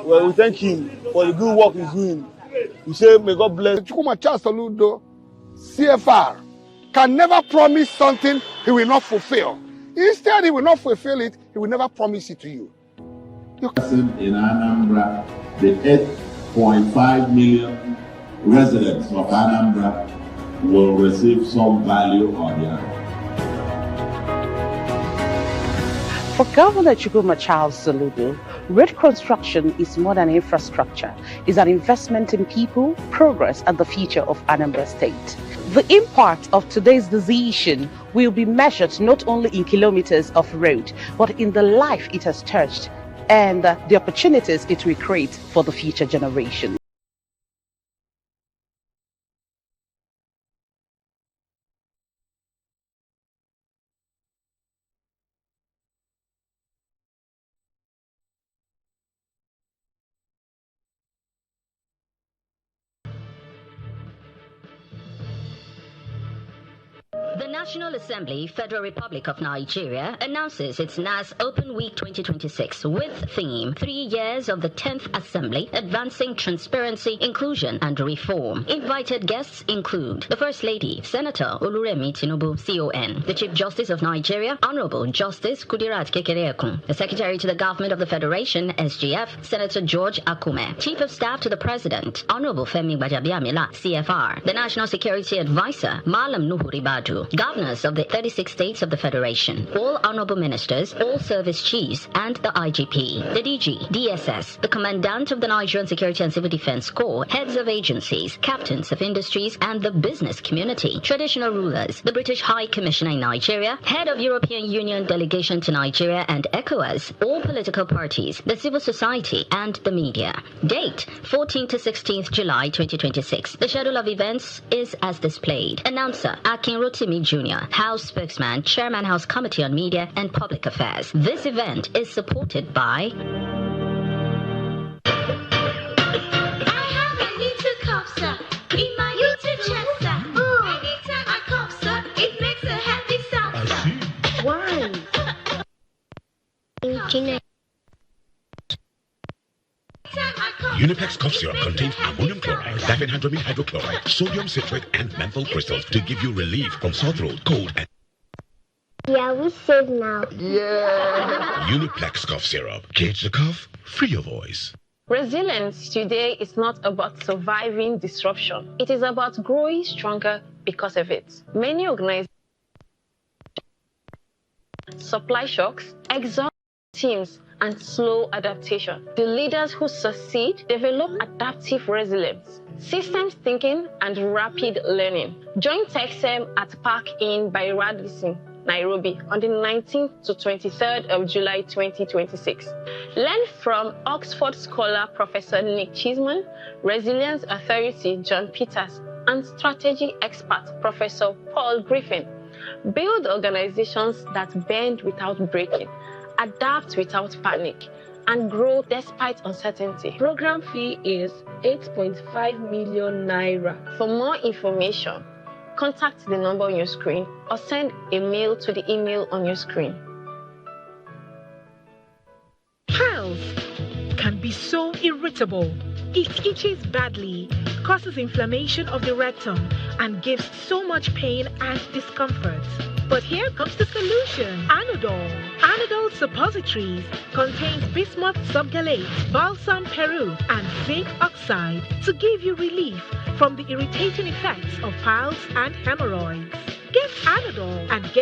Well, we thank him for the good work he's doing. We say, may God bless. Chukwumacha Soludo, CFR, can never promise something he will not fulfill. Instead, he will not fulfill it, he will never promise it to you. In Anambra, the 8.5 million residents of Anambra will receive some value or the other. For Governor Chukwumacha Soludo, road construction is more than infrastructure. It's an investment in people, progress, and the future of Anambra State. The impact of today's decision will be measured not only in kilometers of road, but in the life it has touched and the opportunities it will create for the future generation. The National Assembly, Federal Republic of Nigeria, announces its NAS Open Week 2026 with theme 3 years of the 10th Assembly, advancing transparency, inclusion, and reform. Invited guests include the First Lady, Senator Oluremi Tinubu, CON, the Chief Justice of Nigeria, Honorable Justice Kudirat Kekereekun, the Secretary to the Government of the Federation, SGF, Senator George Akume, Chief of Staff to the President, Honorable Femi Gbajabiamila, CFR, the National Security Advisor, Malam Nuhu Ribadu, governors of the 36 states of the Federation, all honorable ministers, all service chiefs, and the IGP, the DG, DSS, the Commandant of the Nigerian Security and Civil Defense Corps, heads of agencies, captains of industries, and the business community, traditional rulers, the British High Commissioner in Nigeria, head of European Union delegation to Nigeria and ECOWAS, all political parties, the civil society, and the media. Date, 14th to 16th July 2026. The schedule of events is as displayed. Announcer, Akin Rotimi Jr., House Spokesman, Chairman House Committee on Media and Public Affairs. This event is supported by... Uniplex cough syrup contains ammonium chloride, diphenhydramine hydrochloride, sodium citrate, and menthol crystals to give you relief from sore throat, cold, and... Yeah, we said now. Yeah. Uniplex cough syrup. Cage the cough, free your voice. Resilience today is not about surviving disruption. It is about growing stronger because of it. Many organizations, supply shocks, exhaust teams, and slow adaptation. The leaders who succeed develop adaptive resilience, systems thinking, and rapid learning. Join TechSem at Park Inn by Radisson, Nairobi on the 19th to 23rd of July 2026. Learn from Oxford scholar Professor Nick Cheesman, Resilience Authority John Peters, and strategy expert Professor Paul Griffin. Build organizations that bend without breaking adapt without panic, and grow despite uncertainty. Program fee is 8.5 million naira. For more information, contact the number on your screen or send a mail to the email on your screen. Piles can be so irritable. It itches badly, causes inflammation of the rectum, and gives so much pain and discomfort. But here comes the solution. Anadol. Anadol suppositories contains bismuth subgalate, balsam peru, and zinc oxide to give you relief from the irritating effects of piles and hemorrhoids. Get Anadol and get